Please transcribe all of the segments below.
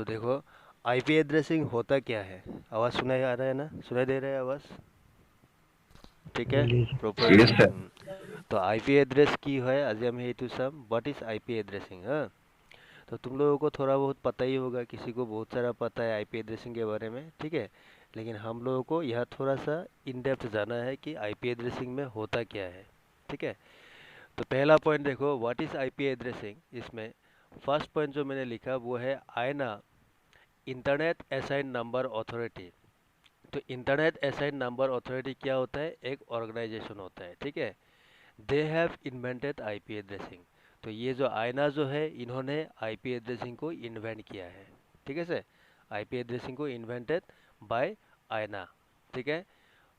तो देखो, IP addressing होता क्या है। आवाज़ सुनाई आ रहा है ना, सुनाई दे रहा है आवाज़? ठीक है, Yes, प्रॉपरली। sir. तो आईपी एड्रेस की है, आज हम हे टू सम व्हाट इज़ आईपी एड्रेसिंग। हाँ, तो तुम लोगों को थोड़ा बहुत पता ही होगा, किसी को बहुत सारा पता है आईपी एड्रेसिंग के बारे में, ठीक है। लेकिन हम लोगों को यह थोड़ा सा इन डेप्थ जाना है कि आईपी एड्रेसिंग में होता क्या है, ठीक है। तो पहला पॉइंट देखो, व्हाट इज़ आईपी एड्रेसिंग। इसमें फर्स्ट पॉइंट जो मैंने लिखा वो है आईना, इंटरनेट असाइन नंबर अथॉरिटी। तो इंटरनेट असाइन नंबर अथॉरिटी क्या होता है? एक ऑर्गेनाइजेशन होता है, ठीक है। They have invented IP addressing. तो ये जो आईना जो है, इन्होंने आईपी एड्रेसिंग को इन्वेंट किया है, ठीक है सर। आईपी एड्रेसिंग को इन्वेंटेड बाय आईना, ठीक है।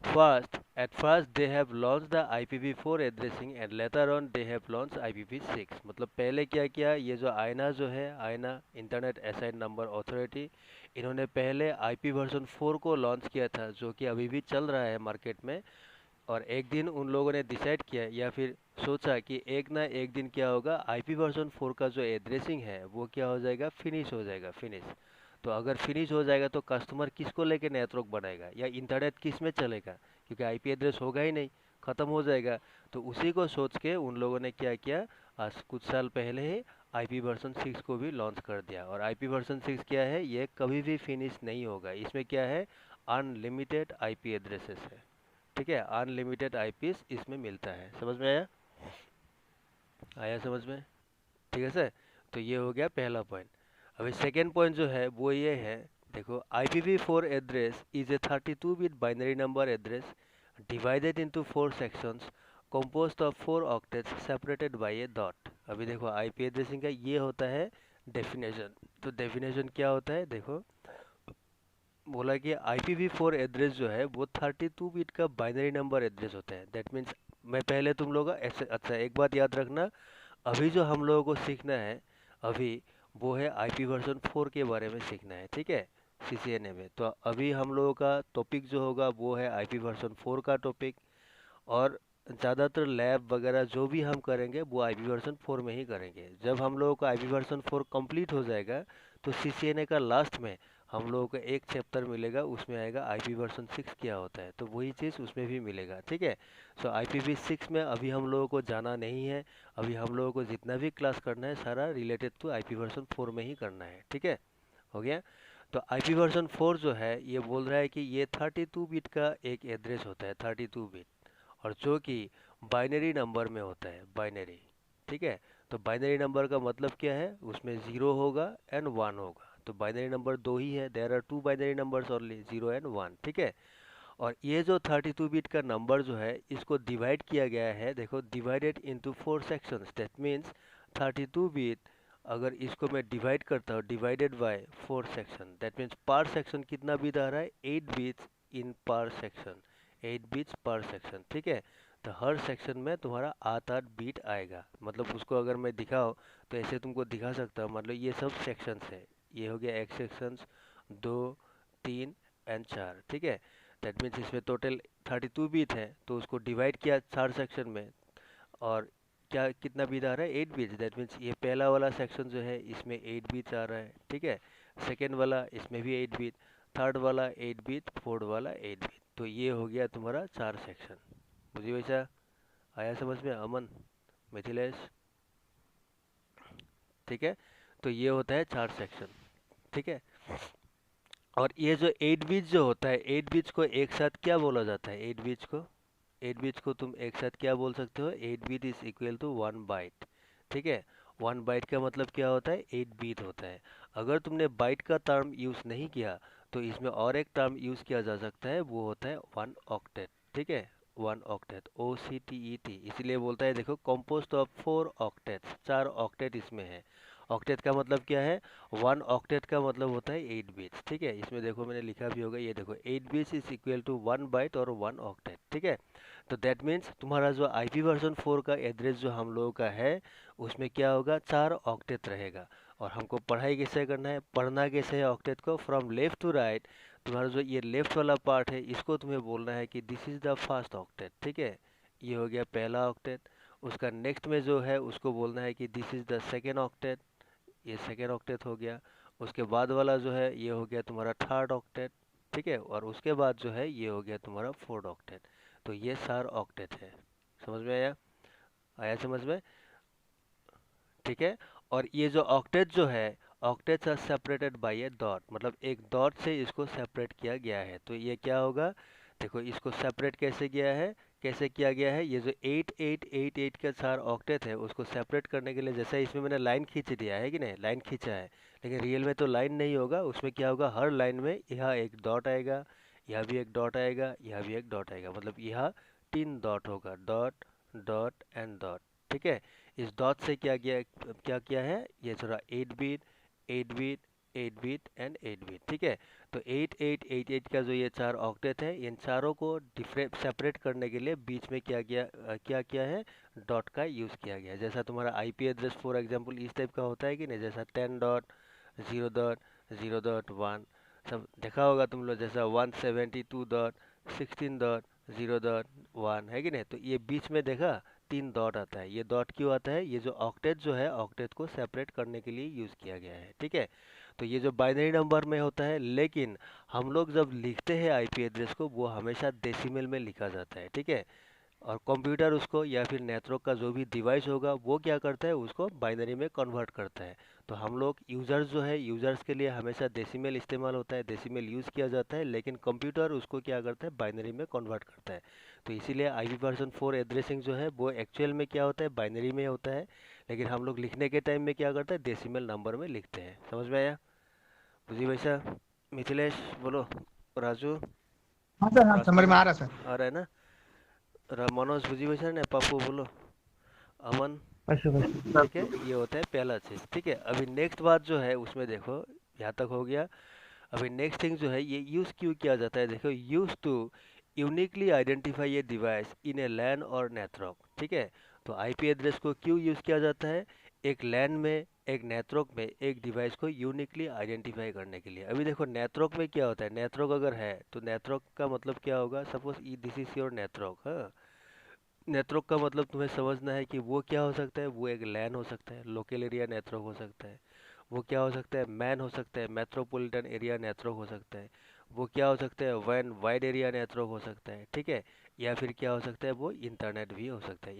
At first they have launched the IPv4 addressing and later on they have launched IPv6। मतलब पहले क्या किया, ये जो आईना जो है, आईना इंटरनेट असाइन नंबर अथॉरिटी, इन्होंने पहले आईपी वर्जन 4 को लॉन्च किया था, जो कि अभी भी चल रहा है मार्केट में। और एक दिन उन लोगों ने डिसाइड किया या फिर सोचा कि एक ना एक दिन क्या होगा, आईपी वर्जन 4 का जो एड्रेसिंग है वो क्या हो जाएगा, फिनिश हो जाएगा, फिनिश। तो अगर फिनिश हो जाएगा तो कस्टमर किसको लेके नेटवर्क बनाएगा या इंटरनेट किस में चलेगा, क्योंकि आईपी एड्रेस होगा ही नहीं, ख़त्म हो जाएगा। तो उसी को सोच के उन लोगों ने क्या किया, आज कुछ साल पहले ही आईपी वर्जन 6 को भी लॉन्च कर दिया। और आईपी वर्जन 6 क्या है, ये कभी भी फिनिश नहीं होगा। इसमें क्या है, अनलिमिटेड आईपी एड्रेसेस है, ठीक है। अनलिमिटेड आईपीस इसमें मिलता है। समझ में आया? आया समझ में? ठीक है सर। तो ये हो गया पहला पॉइंट। अभी सेकेंड पॉइंट जो है वो ये है, देखो, IPv4 address is a 32 bit binary number address divided into 4 sections composed of 4 octets separated by a dot। अभी देखो, आईपी एड्रेसिंग का ये होता है डेफिनेशन। तो डेफिनेशन क्या होता है, देखो, बोला कि IPv4 एड्रेस जो है वो 32 बिट का बाइनरी नंबर एड्रेस होता है। दैट मीन्स, मैं पहले तुम लोग ऐसे, अच्छा एक बात याद रखना, अभी जो हम लोगों को सीखना है अभी, वो है आईपी वर्जन 4 के बारे में सीखना है, ठीक है, सीसीएनए में। तो अभी हम लोगों का टॉपिक जो होगा वो है आईपी वर्जन 4 का टॉपिक। और ज़्यादातर लैब वगैरह जो भी हम करेंगे वो आईपी वर्जन 4 में ही करेंगे। जब हम लोगों का आईपी वर्जन 4 कंप्लीट हो जाएगा तो सीसीएनए का लास्ट में हम लोगों को एक चैप्टर मिलेगा, उसमें आएगा आईपी वर्जन 6 क्या होता है, तो वही चीज़ उसमें भी मिलेगा, ठीक है। सो IPv6 में अभी हम लोगों को जाना नहीं है। अभी हम लोगों को जितना भी क्लास करना है सारा रिलेटेड टू आईपी वर्जन 4 में ही करना है, ठीक है। हो गया। तो आईपी वर्जन 4 जो है ये बोल रहा है कि ये 32 बिट का एक एड्रेस होता है, 32 बिट, और जो कि बाइनरी नंबर में होता है, बाइनरी, ठीक है। तो बाइनरी नंबर का मतलब क्या है, उसमें ज़ीरो होगा एंड वन होगा। तो बाइनरी नंबर दो ही है, there are two binary numbers only, zero and one, ठीक है। और ये जो 32 बिट का नंबर जो है, इसको डिवाइड किया गया है, देखो, divided into 4 sections. That means 32 bit, अगर इसको मैं डिवाइड करता हूँ, divided by 4 section, that means पर सेक्शन कितना बिट आ रहा है, 8 बिट्स इन पर सेक्शन, 8 बिट्स पर सेक्शन, ठीक है। तो हर सेक्शन में तुम्हारा 8 8 बीट आएगा। मतलब उसको अगर मैं दिखाऊँ तो ऐसे तुमको दिखा सकता हूँ, मतलब ये सब सेक्शंस है। ये हो गया एक सेक्शंस, दो, तीन एंड चार, ठीक है। दैट मीन्स इसमें टोटल 32 बीट है, तो उसको डिवाइड किया चार सेक्शन में। और क्या कितना बीट आ रहा है, 8 बीट। दैट मीन्स ये पहला वाला सेक्शन जो है इसमें 8 बीट आ रहा है, ठीक है। सेकेंड वाला इसमें भी 8 बीट, थर्ड वाला 8 बीट, फोर्थ वाला 8 बीट। तो ये हो गया तुम्हारा चार सेक्शन। मुझे वैसा आया समझ में, अमन, मिथिलेश? ठीक है। तो ये होता है चार सेक्शन, ठीक है। और ये जो 8 बीट जो होता है, 8 बीट्स को एक साथ क्या बोला जाता है, 8 बीट्स को तुम एक साथ क्या बोल सकते हो, 8 bit is equal to 1 byte, ठीक है। 1 बाइट का मतलब क्या होता है, 8 बीट होता है। अगर तुमने बाइट का टर्म यूज़ नहीं किया तो इसमें और एक टर्म यूज़ किया जा सकता है, वो होता है 1 ऑक्टेट, ठीक है। 1 ऑक्टेट, OCTET, इसीलिए बोलता है, देखो, composed ऑफ 4 ऑक्टेट्स, 4 ऑक्टेट इसमें है। ऑक्टेट का मतलब क्या है, 1 ऑक्टेट का मतलब होता है 8 बिट्स, ठीक है। इसमें देखो मैंने लिखा भी होगा, ये देखो, 8 bits is equal to 1 byte और 1 ऑक्टेट, ठीक है। तो दैट मीन्स तुम्हारा जो आईपी वर्जन 4 का एड्रेस जो हम लोगों का है, उसमें क्या होगा, 4 ऑक्टेट रहेगा। और हमको पढ़ाई कैसे करना है, पढ़ना कैसे है ऑक्टेट को, फ्रॉम लेफ्ट टू राइट। तुम्हारा जो ये लेफ्ट वाला पार्ट है, इसको तुम्हें बोलना है कि this is the first octet, ठीक है। ये हो गया पहला ऑक्टेट। उसका नेक्स्ट में जो है उसको बोलना है कि this is the second octet, ये सेकेंड ऑक्टेट हो गया। उसके बाद वाला जो है ये हो गया तुम्हारा थर्ड ऑक्टेट, ठीक है, और उसके बाद जो है ये हो गया तुम्हारा फोर्थ ऑक्टेट। तो ये 4 ऑक्टेट है। समझ में आया? आया समझ में? ठीक है। और ये जो ऑक्टेट जो है, octets are separated by a dot, मतलब एक डॉट से इसको सेपरेट किया गया है। तो ये क्या होगा, देखो इसको सेपरेट कैसे किया है, कैसे किया गया है, ये जो 8888 का 4 ऑक्टेट है उसको सेपरेट करने के लिए, जैसे इसमें मैंने लाइन खींच दिया है कि नहीं, लाइन खींचा है, लेकिन रियल में तो लाइन नहीं होगा, उसमें क्या होगा, हर लाइन में यहाँ एक डॉट आएगा, यहाँ भी एक डॉट आएगा, यहाँ भी एक डॉट आएगा, मतलब यहाँ 3 डॉट होगा, डॉट डॉट एंड डॉट। ठीक है। इस डॉट से क्या किया है, ये थोड़ा 8 bit 8 bit 8 bit and 8 bit. ठीक है। तो 8888 का जो ये 4 ऑक्टेट है, इन चारों को डिफरेंट सेपरेट करने के लिए बीच में क्या किया है, डॉट का यूज़ किया गया है। जैसा तुम्हारा आईपी एड्रेस फॉर एग्जांपल इस टाइप का होता है कि नहीं, जैसा 10 डॉट 0 डॉट 0 डॉट 1, सब देखा होगा तुम लोग, जैसा 172 डॉट 16 डॉट 0 डॉट 1 है कि नहीं। तो ये बीच में देखा 3 डॉट आता है, ये डॉट क्यों आता है, ये जो ऑक्टेट जो है, ऑक्टेट को सेपरेट करने के लिए यूज़ किया गया है। ठीक है। तो ये जो बाइनरी नंबर में होता है, लेकिन हम लोग जब लिखते हैं आईपी एड्रेस को, वो हमेशा डेसिमल में लिखा जाता है। ठीक है। और कंप्यूटर उसको या फिर नेटवर्क का जो भी डिवाइस होगा वो क्या करता है, उसको बाइनरी में कन्वर्ट करता है। तो हम लोग यूज़र्स जो है, यूज़र्स के लिए हमेशा डेसिमल इस्तेमाल होता है, डेसिमल यूज़ किया जाता है, लेकिन कंप्यूटर उसको क्या करता है, बाइनरी में कन्वर्ट करता है। तो इसीलिए IP v4 एड्रेसिंग जो है वो एक्चुअल में क्या होता है, बाइनरी में होता है, लेकिन हम लोग लिखने के टाइम में क्या करते हैं, डेसिमल नंबर में लिखते हैं। समझ में आया? बुझी वैसा? मिथिलेश बोलो, राजू, हाँ सर, हाँ समझ में राजकुमार, आ रहा सर। आ रहा है ना? मनोज बुझी वैसा ने, पप्पू बोलो, अमन। अच्छा सर। ठीक है, ये होता है पहला चीज़। ठीक है। अभी नेक्स्ट बात जो है उसमें देखो, यहाँ तक हो गया। अभी नेक्स्ट थिंग जो है, ये यूज़ क्यों किया जाता है, देखो, used to uniquely identify a device in a LAN और नेटवर्क। ठीक है। तो आईपी एड्रेस को क्यों यूज़ किया जाता है, एक लैन में, एक नेटवर्क में एक डिवाइस को यूनिकली आइडेंटिफाई करने के लिए। अभी देखो नेटवर्क में क्या होता है, नेटवर्क अगर है तो नेटवर्क का मतलब क्या होगा, suppose this is your network. हाँ, नेटवर्क का मतलब तुम्हें समझना है कि वो क्या हो सकता है, वो एक लैन हो सकता है, लोकल एरिया नेटवर्क हो सकता है, वो क्या हो सकता है, मैन हो सकता है, मेट्रोपॉलिटन एरिया नेटवर्क हो सकता है, वो क्या हो सकता है, वैन वाइड एरिया नेटवर्क हो सकता है। ठीक है। या फिर क्या हो सकता है, वो इंटरनेट भी हो सकता है,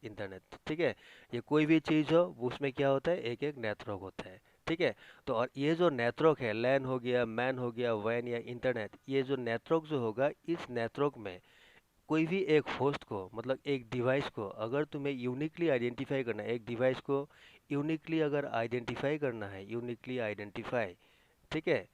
इंटरनेट। ठीक है। ये कोई भी चीज़ हो, वो उसमें क्या होता है, एक एक नेटवर्क होता है। ठीक है। तो और ये जो नेटवर्क है, लैन हो गया, मैन हो गया, वैन या इंटरनेट, ये जो नेटवर्क जो होगा, इस नेटवर्क में कोई भी एक होस्ट को, मतलब एक डिवाइस को अगर तुम्हें यूनिकली आइडेंटिफाई करना है, एक डिवाइस को यूनिकली अगर आइडेंटिफाई करना है, यूनिकली आइडेंटिफाई, ठीक है,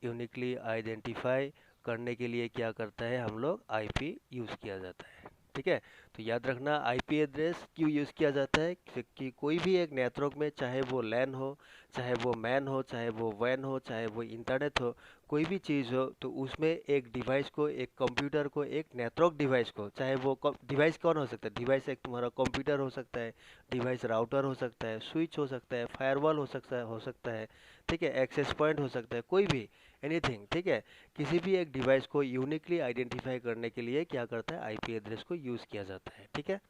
यूनिकली आइडेंटिफाई करने के लिए क्या करता है, हम लोग आईपी यूज़ किया जाता है। ठीक है। तो याद रखना आईपी एड्रेस क्यों यूज़ किया जाता है, क्योंकि कोई भी एक नेटवर्क में, चाहे वो लैन हो, चाहे वो मैन हो, चाहे वो वैन हो, चाहे वो इंटरनेट हो, कोई भी चीज़ हो, तो उसमें एक डिवाइस को, एक कंप्यूटर को, एक नेटवर्क डिवाइस को, चाहे वो डिवाइस कौन हो सकता है, डिवाइस एक तुम्हारा कंप्यूटर हो सकता है, डिवाइस राउटर हो सकता है, स्विच हो सकता है, फायरवॉल हो सकता है। ठीक है, एक्सेस पॉइंट हो सकता है, कोई भी, एनीथिंग। ठीक है। किसी भी एक डिवाइस को यूनिकली आइडेंटिफाई करने के लिए क्या करता है, आईपी एड्रेस को यूज़ किया जाता है। ठीक है।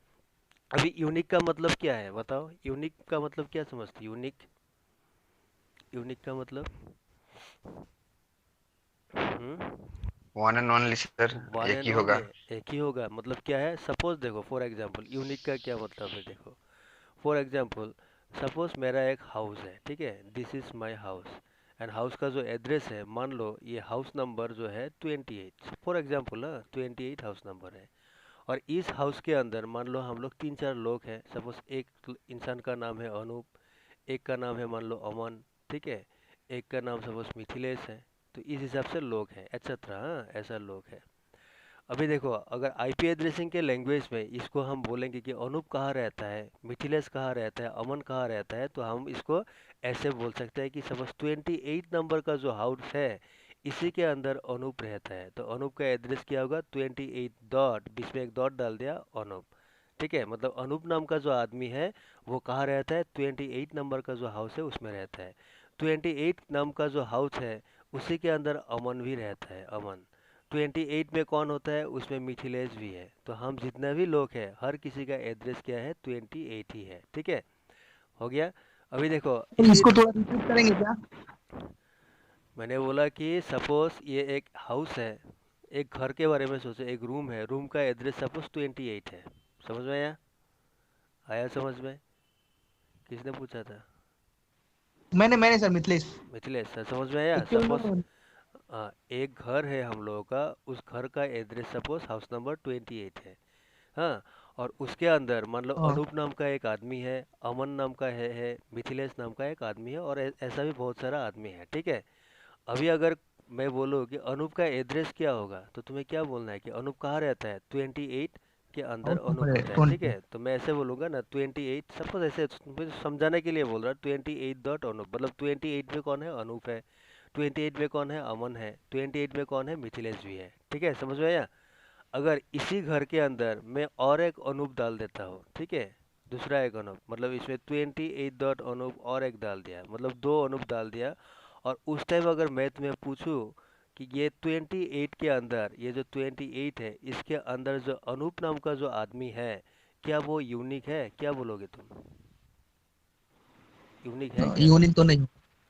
अभी यूनिक का मतलब क्या है बताओ, यूनिक का मतलब क्या समझते, यूनिक, यूनिक का मतलब? Hmm. One and only sir, one एक एंड ही ओनली, होगा। एक ही होगा, मतलब क्या है, सपोज देखो फॉर एग्जांपल, यूनिक का क्या मतलब है, देखो फॉर एग्जांपल, सपोज मेरा एक हाउस है, ठीक है, this is my house, and house का जो एड्रेस है, मान लो ये हाउस नंबर जो है 28, फॉर एग्जांपल ना, 28 हाउस नंबर है। और इस हाउस के अंदर मान लो हम लोग 3-4 लोग हैं, सपोज एक इंसान का नाम है अनूप, एक का नाम है मान लो अमन, ठीक है, एक का नाम सपोज मिथिलेश है। तो इस हिसाब से लोग हैं, एक्सेट्रा, हाँ, ऐसा लोग है। अभी देखो, अगर आईपी एड्रेसिंग के लैंग्वेज में इसको हम बोलेंगे कि अनूप कहाँ रहता है, मिथिलेश कहाँ रहता है, अमन कहाँ रहता है, तो हम इसको ऐसे बोल सकते हैं कि सपोज 28 नंबर का जो हाउस है, इसी के अंदर अनूप रहता है। तो अनूप का एड्रेस क्या होगा, 28 डॉट, बीच में एक डॉट डाल दिया, अनूप। ठीक है, मतलब अनूप नाम का जो आदमी है वो कहाँ रहता है, 28 नंबर का जो हाउस है उसमें रहता है। 28 नाम का जो हाउस है उसी के अंदर अमन भी रहता है, अमन। 28 में कौन होता है, उसमें मिथिलेश भी है। तो हम जितना भी लोग हैं, हर किसी का एड्रेस क्या है, 28 ही है। ठीक है, हो गया। अभी देखो तो इसी, इसको थोड़ा रिपीट करेंगे क्या? मैंने बोला कि सपोज ये एक हाउस है, एक घर के बारे में सोचो, एक रूम है, रूम का एड्रेस सपोज 28 है। समझ में आया? आया समझ में? किसने पूछा था? मैंने मैंने सर, मिथिलेश। मिथिलेश सर, समझ में आया? एक्चुअल सपोज में। एक घर है हम लोगों का, उस घर का एड्रेस सपोज हाउस नंबर 28 है। हाँ, और उसके अंदर मान लो हाँ। अनूप नाम का एक आदमी है, अमन नाम का है, मिथिलेश नाम का एक आदमी है, और ऐसा भी बहुत सारा आदमी है, ठीक है। अभी अगर मैं बोलूँ कि अनूप का एड्रेस क्या होगा, तो तुम्हें क्या बोलना है कि अनूप कहाँ रहता है, 28 के अंदर हाउस अनूप नंबर है रहता है, ठीक 20। है। तो मैं ऐसे बोलूँगा ना, 28 सपोज, ऐसे मुझे समझाने के लिए बोल रहा, 28 डॉट अनूप, मतलब 28 में कौन है, अनूप है। 28 में कौन है, अमन है। 28 में कौन है, मिथिलेश भी है, ठीक है, समझ में आया? अगर इसी घर के अंदर मैं और एक अनूप डाल देता हूँ, ठीक है, दूसरा एक अनूप, मतलब इसमें 28 डॉट अनूप और एक डाल दिया, मतलब दो अनूप डाल दिया। और उस टाइम अगर मैं तुम्हें पूछूं कि ये 28 के अंदर, ये जो 28 है, इसके अंदर जो अनूप नाम का जो आदमी है, क्या वो यूनिक है? क्या बोलोगे तुम? यूनिक है क्या? यूनिक तो नहीं।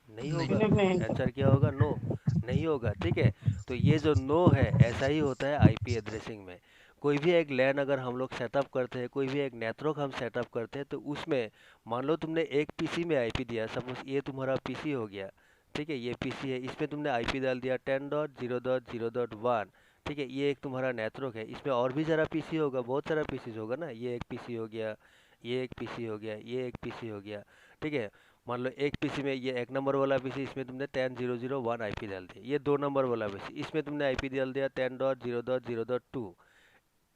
नहीं नहीं। होगा। नहीं। आंसर क्या होगा? नो। नहीं होगा, ठीक है। तो ये जो नो है, ऐसा ही होता है आईपी एड्रेसिंग में। कोई भी एक लैन अगर हम लोग सेटअप करते हैं, कोई भी एक नेटवर्क हम सेटअप करते हैं, तो उसमें मान लो तुमने एक पीसी में आईपी दिया, सपोज ये तुम्हारा पीसी हो गया, ठीक है, ये पीसी है, इसमें तुमने आईपी डाल दिया 10.0.0.1, ठीक है, ये एक तुम्हारा नेटवर्क है। इसमें और भी ज़रा पीसी होगा, बहुत सारा पीसी होगा ना, ये एक पीसी हो गया, ये एक पीसी हो गया, ये एक पीसी हो गया, ठीक है। मान लो एक पीसी में, ये एक नंबर वाला पीसी, इसमें तुमने 10.0.0.1 आईपी डाल दिया। ये दो नंबर वाला पीसी, इसमें तुमने आईपी डाल दिया 10.0.0.2।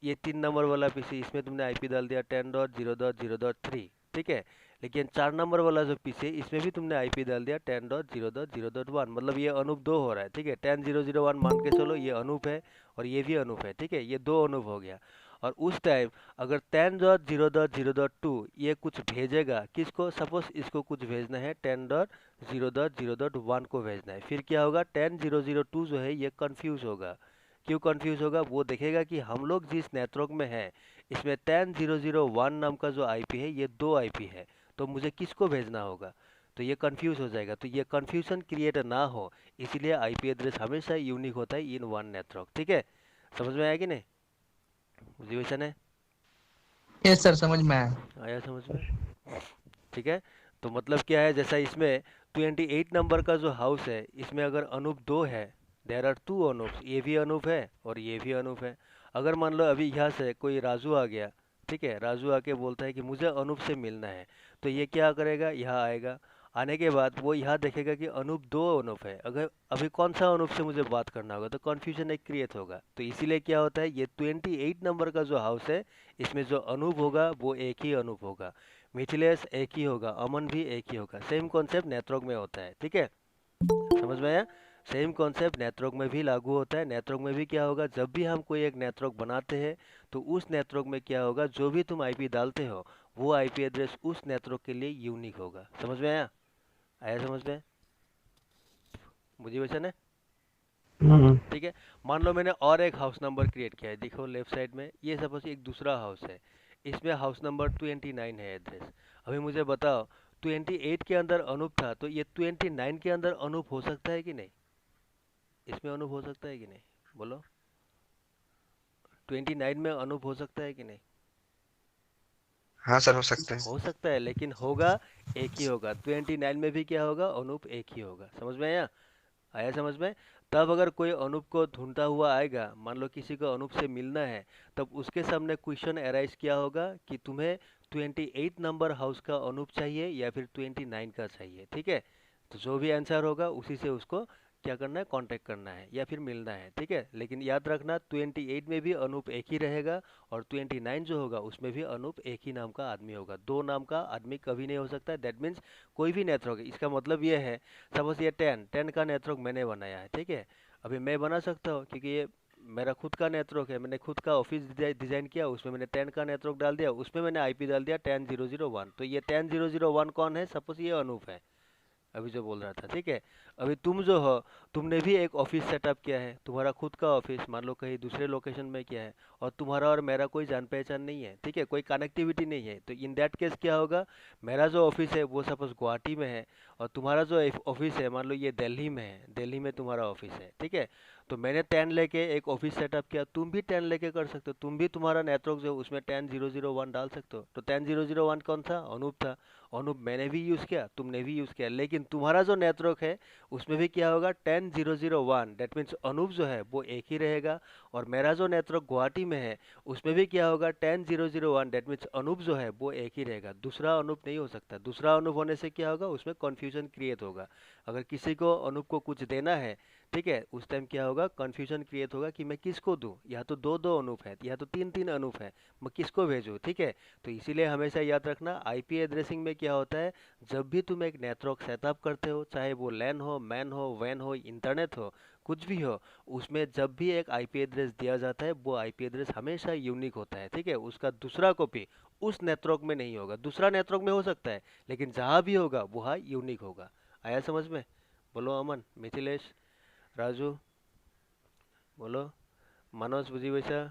ये तीन नंबर वाला पीसी, इसमें तुमने आईपी डाल दिया 10.0.0.3, ठीक है। लेकिन चार नंबर वाला जो पीसी है, इसमें भी तुमने आईपी डाल दिया 10.0.0.1, मतलब ये अनूप दो हो रहा है, ठीक है। 10.0.0.1 मान के चलो, ये अनूप है और ये भी अनूप है, ठीक है, ये दो अनूप हो गया। और उस टाइम अगर 10.0.0.2 ये कुछ भेजेगा किसको, सपोज इसको कुछ भेजना है, 10.0.0.1 को भेजना है, फिर क्या होगा, 10.0.0.2 जो है ये कंफ्यूज होगा। क्यों कंफ्यूज होगा? वो देखेगा कि हम लोग जिस नेटवर्क में हैं, इसमें 10.0.0.1 नाम का जो आईपी है, ये दो आईपी है, तो मुझे किसको भेजना होगा? तो ये कंफ्यूज हो जाएगा। तो ये कंफ्यूजन क्रिएट ना हो, इसीलिए आईपी एड्रेस हमेशा यूनिक होता है इन वन नेटवर्क, ठीक है। समझ में आया कि नहीं? रिविजन है? यस सर, समझ में आया। आया समझ में? ठीक है। तो मतलब क्या है, जैसा इसमें 28 नंबर का जो हाउस है, इसमें अगर अनूप दो है, देर आर टू अनूप, ये भी अनूप है और ये भी अनूप है। अगर मान लो अभी यहाँ से कोई राजू आ गया, ठीक है, राजू आके बोलता है कि मुझे अनूप से मिलना है, तो ये क्या करेगा, यहाँ आएगा। आने के बाद वो यहाँ देखेगा कि अनूप दो अनूप है, अगर अभी कौन सा अनूप से मुझे बात करना होगा, तो कन्फ्यूजन एक क्रिएट होगा। तो इसीलिए क्या होता है, ये 28 नंबर का जो हाउस है, इसमें जो अनूप होगा वो एक ही अनूप होगा, मिथिलेश एक ही होगा, अमन भी एक ही होगा। सेम कॉन्सेप्ट नेटवर्क में होता है, ठीक है, समझ में आया? सेम कॉन्सेप्ट नेटवर्क में भी लागू होता है। नेटवर्क में भी क्या होगा, जब भी हम कोई एक नेटवर्क बनाते हैं, तो उस नेटवर्क में क्या होगा, जो भी तुम आईपी डालते हो, वो आईपी एड्रेस उस नेटवर्क के लिए यूनिक होगा। समझ में आया? आया समझ में? मुझे वैसा है, हम्म। ठीक है। मान लो मैंने और एक हाउस नंबर क्रिएट किया है, देखो लेफ्ट साइड में, ये सपोज एक दूसरा हाउस है, इसमें हाउस नंबर 29 है एड्रेस। अभी मुझे बताओ, 28 के अंदर अनूप था, तो ये 29 के अंदर अनूप हो सकता है कि नहीं? इसमें अनूप हो सकता है कि नहीं? बोलो। 29 में अनूप हो सकता है कि नहीं? हाँ सर, हो सकता है। हो सकता है, लेकिन होगा एक ही होगा। 29 में भी क्या होगा, अनूप एक ही होगा। समझ में आया? आया समझ में? तब अगर कोई अनूप को ढूंढता हुआ आएगा, मान लो किसी को अनूप से मिलना है, तब उसके सामने क्वेश्चन अराइज किया होगा कि तुम्हें 28 नंबर हाउस का अनूप चाहिए या फिर 29 का चाहिए, ठीक है। तो जो भी आंसर होगा उसी से उसको क्या करना है, कांटेक्ट करना है या फिर मिलना है, ठीक है। लेकिन याद रखना, 28 में भी अनूप एक ही रहेगा, और 29 जो होगा उसमें भी अनूप एक ही नाम का आदमी होगा, दो नाम का आदमी कभी नहीं हो सकता। दैट मीन्स कोई भी नेटवर्क, इसका मतलब ये है, सपोज ये 10 का नेटवर्क मैंने बनाया है, ठीक है। अभी मैं बना सकता हूँ, क्योंकि ये मेरा खुद का नेटवर्क है, मैंने खुद का ऑफिस डिजाइन किया, उसमें मैंने 10 का नेटवर्क डाल दिया, उसमें मैंने आईपी डाल दिया 10.0.0.1। तो ये 10.0.0.1 कौन है, सपोज ये अनूप है, अभी जो बोल रहा था, ठीक है। अभी तुम जो हो, तुमने भी एक ऑफिस सेटअप किया है, तुम्हारा खुद का ऑफिस मान लो कहीं दूसरे लोकेशन में किया है, और तुम्हारा और मेरा कोई जान पहचान नहीं है, ठीक है, कोई कनेक्टिविटी नहीं है, तो इन दैट केस क्या होगा, मेरा जो ऑफिस है वो सपोज गुवाहाटी में है, और तुम्हारा जो ऑफिस है मान लो ये दिल्ली में है, दिल्ली में तुम्हारा ऑफिस है, ठीक है। तो मैंने 10 लेके एक ऑफिस सेटअप किया, तुम भी 10 लेके कर सकते हो, तुम भी तुम्हारा नेटवर्क जो है, उसमें 10,001 डाल सकते हो। तो 10,001 कौन था, अनूप था। अनूप मैंने भी यूज़ किया, तुमने भी यूज़ किया, लेकिन तुम्हारा जो नेटवर्क है उसमें भी क्या होगा, 10,001, डेट मीन्स अनूप जो है वो एक ही रहेगा। और मेरा जो नेटवर्क गुवाहाटी में है उसमें भी क्या होगा, 10,001, डेट मीन्स अनूप जो है वो एक ही रहेगा, दूसरा अनूप नहीं हो सकता। दूसरा अनूप होने से क्या होगा, उसमें कन्फ्यूजन क्रिएट होगा। अगर किसी को अनूप को कुछ देना है, ठीक है, उस टाइम क्या होगा, कन्फ्यूजन क्रिएट होगा कि मैं किसको दूं, या तो दो दो अनूप है या तो तीन तीन अनूप है, मैं किसको भेजूं, ठीक है। तो इसीलिए हमेशा याद रखना, आईपी एड्रेसिंग में क्या होता है, जब भी तुम एक नेटवर्क सेटअप करते हो, चाहे वो लैन हो, मैन हो, वैन हो, इंटरनेट हो, कुछ भी हो, उसमें जब भी एक आईपी एड्रेस दिया जाता है वो आईपी एड्रेस हमेशा यूनिक होता है, ठीक है। उसका दूसरा कॉपी उस नेटवर्क में नहीं होगा, दूसरा नेटवर्क में हो सकता है, लेकिन जहाँ भी होगा वहाँ यूनिक होगा। आया समझ में? बोलो अमन, मिथिलेश, राजू, बोलो, मनोज बुझी वैसा,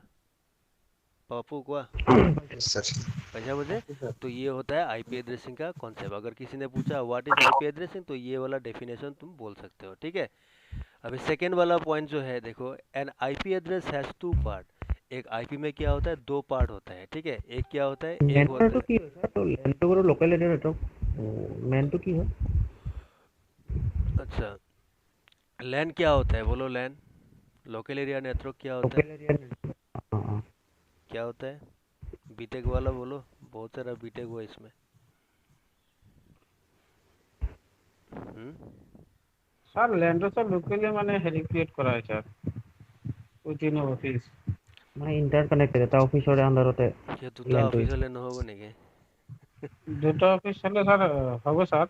पप्पू को यस सर। अच्छा मुझे। तो ये होता है आईपी एड्रेसिंग का कॉन्सेप्ट। अगर किसी ने पूछा व्हाट इज आईपी एड्रेसिंग, तो ये वाला डेफिनेशन तुम बोल सकते हो, ठीक है। अभी सेकेंड वाला पॉइंट जो है, देखो, an IP address has two part. एक आईपी में क्या होता है, दो पार्ट होता है, ठीक है। एक क्या होता है, एक होता মেনটো है, কি হয় স্যার? তো লেনটো বাৰু লোকেল এৰিয়া নেটৱৰ্ক, মেনটো কি হয়? अच्छा, लैन क्या होता है, बोलो लैन, लोकल एरिया नेटवर्क क्या होता है, লোকেল এৰিয়া নেটৱৰ্ক। क्या होता है, बीटेक वाला बोलो, बहुत सारा बीटेक हुआ इसमें। हम्म। স্যার ল্যান্ডসৰ লোকেলি মানে হেৰি ক্ৰিয়েট কৰা হয় স্যাৰ উইথিন অফিস। মানে ইণ্টাৰকানেক্টেড এটা অফিচৰে আণ্ডাৰতে ये দুটা লেনটো। অফিস হলে নহব নেকি? দুটো অফিস হলে স্যার হবে স্যার।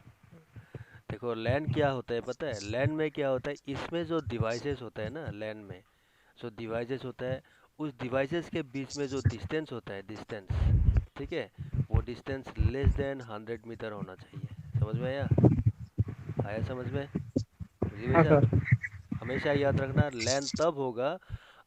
देखो लैन क्या होता है पता है, लैन में क्या होता है, इसमें जो डिवाइसेस होता है ना, लैन में जो डिवाइसेस होता है, उस डिवाइसेस के बीच में जो डिस्टेंस होता है, डिस्टेंस, ठीक है, वो डिस्टेंस लेस देन 100 मीटर होना चाहिए। समझ में आया? आया समझ में? बुझी हाँ वैसा? सर। हमेशा याद रखना, लैन तब होगा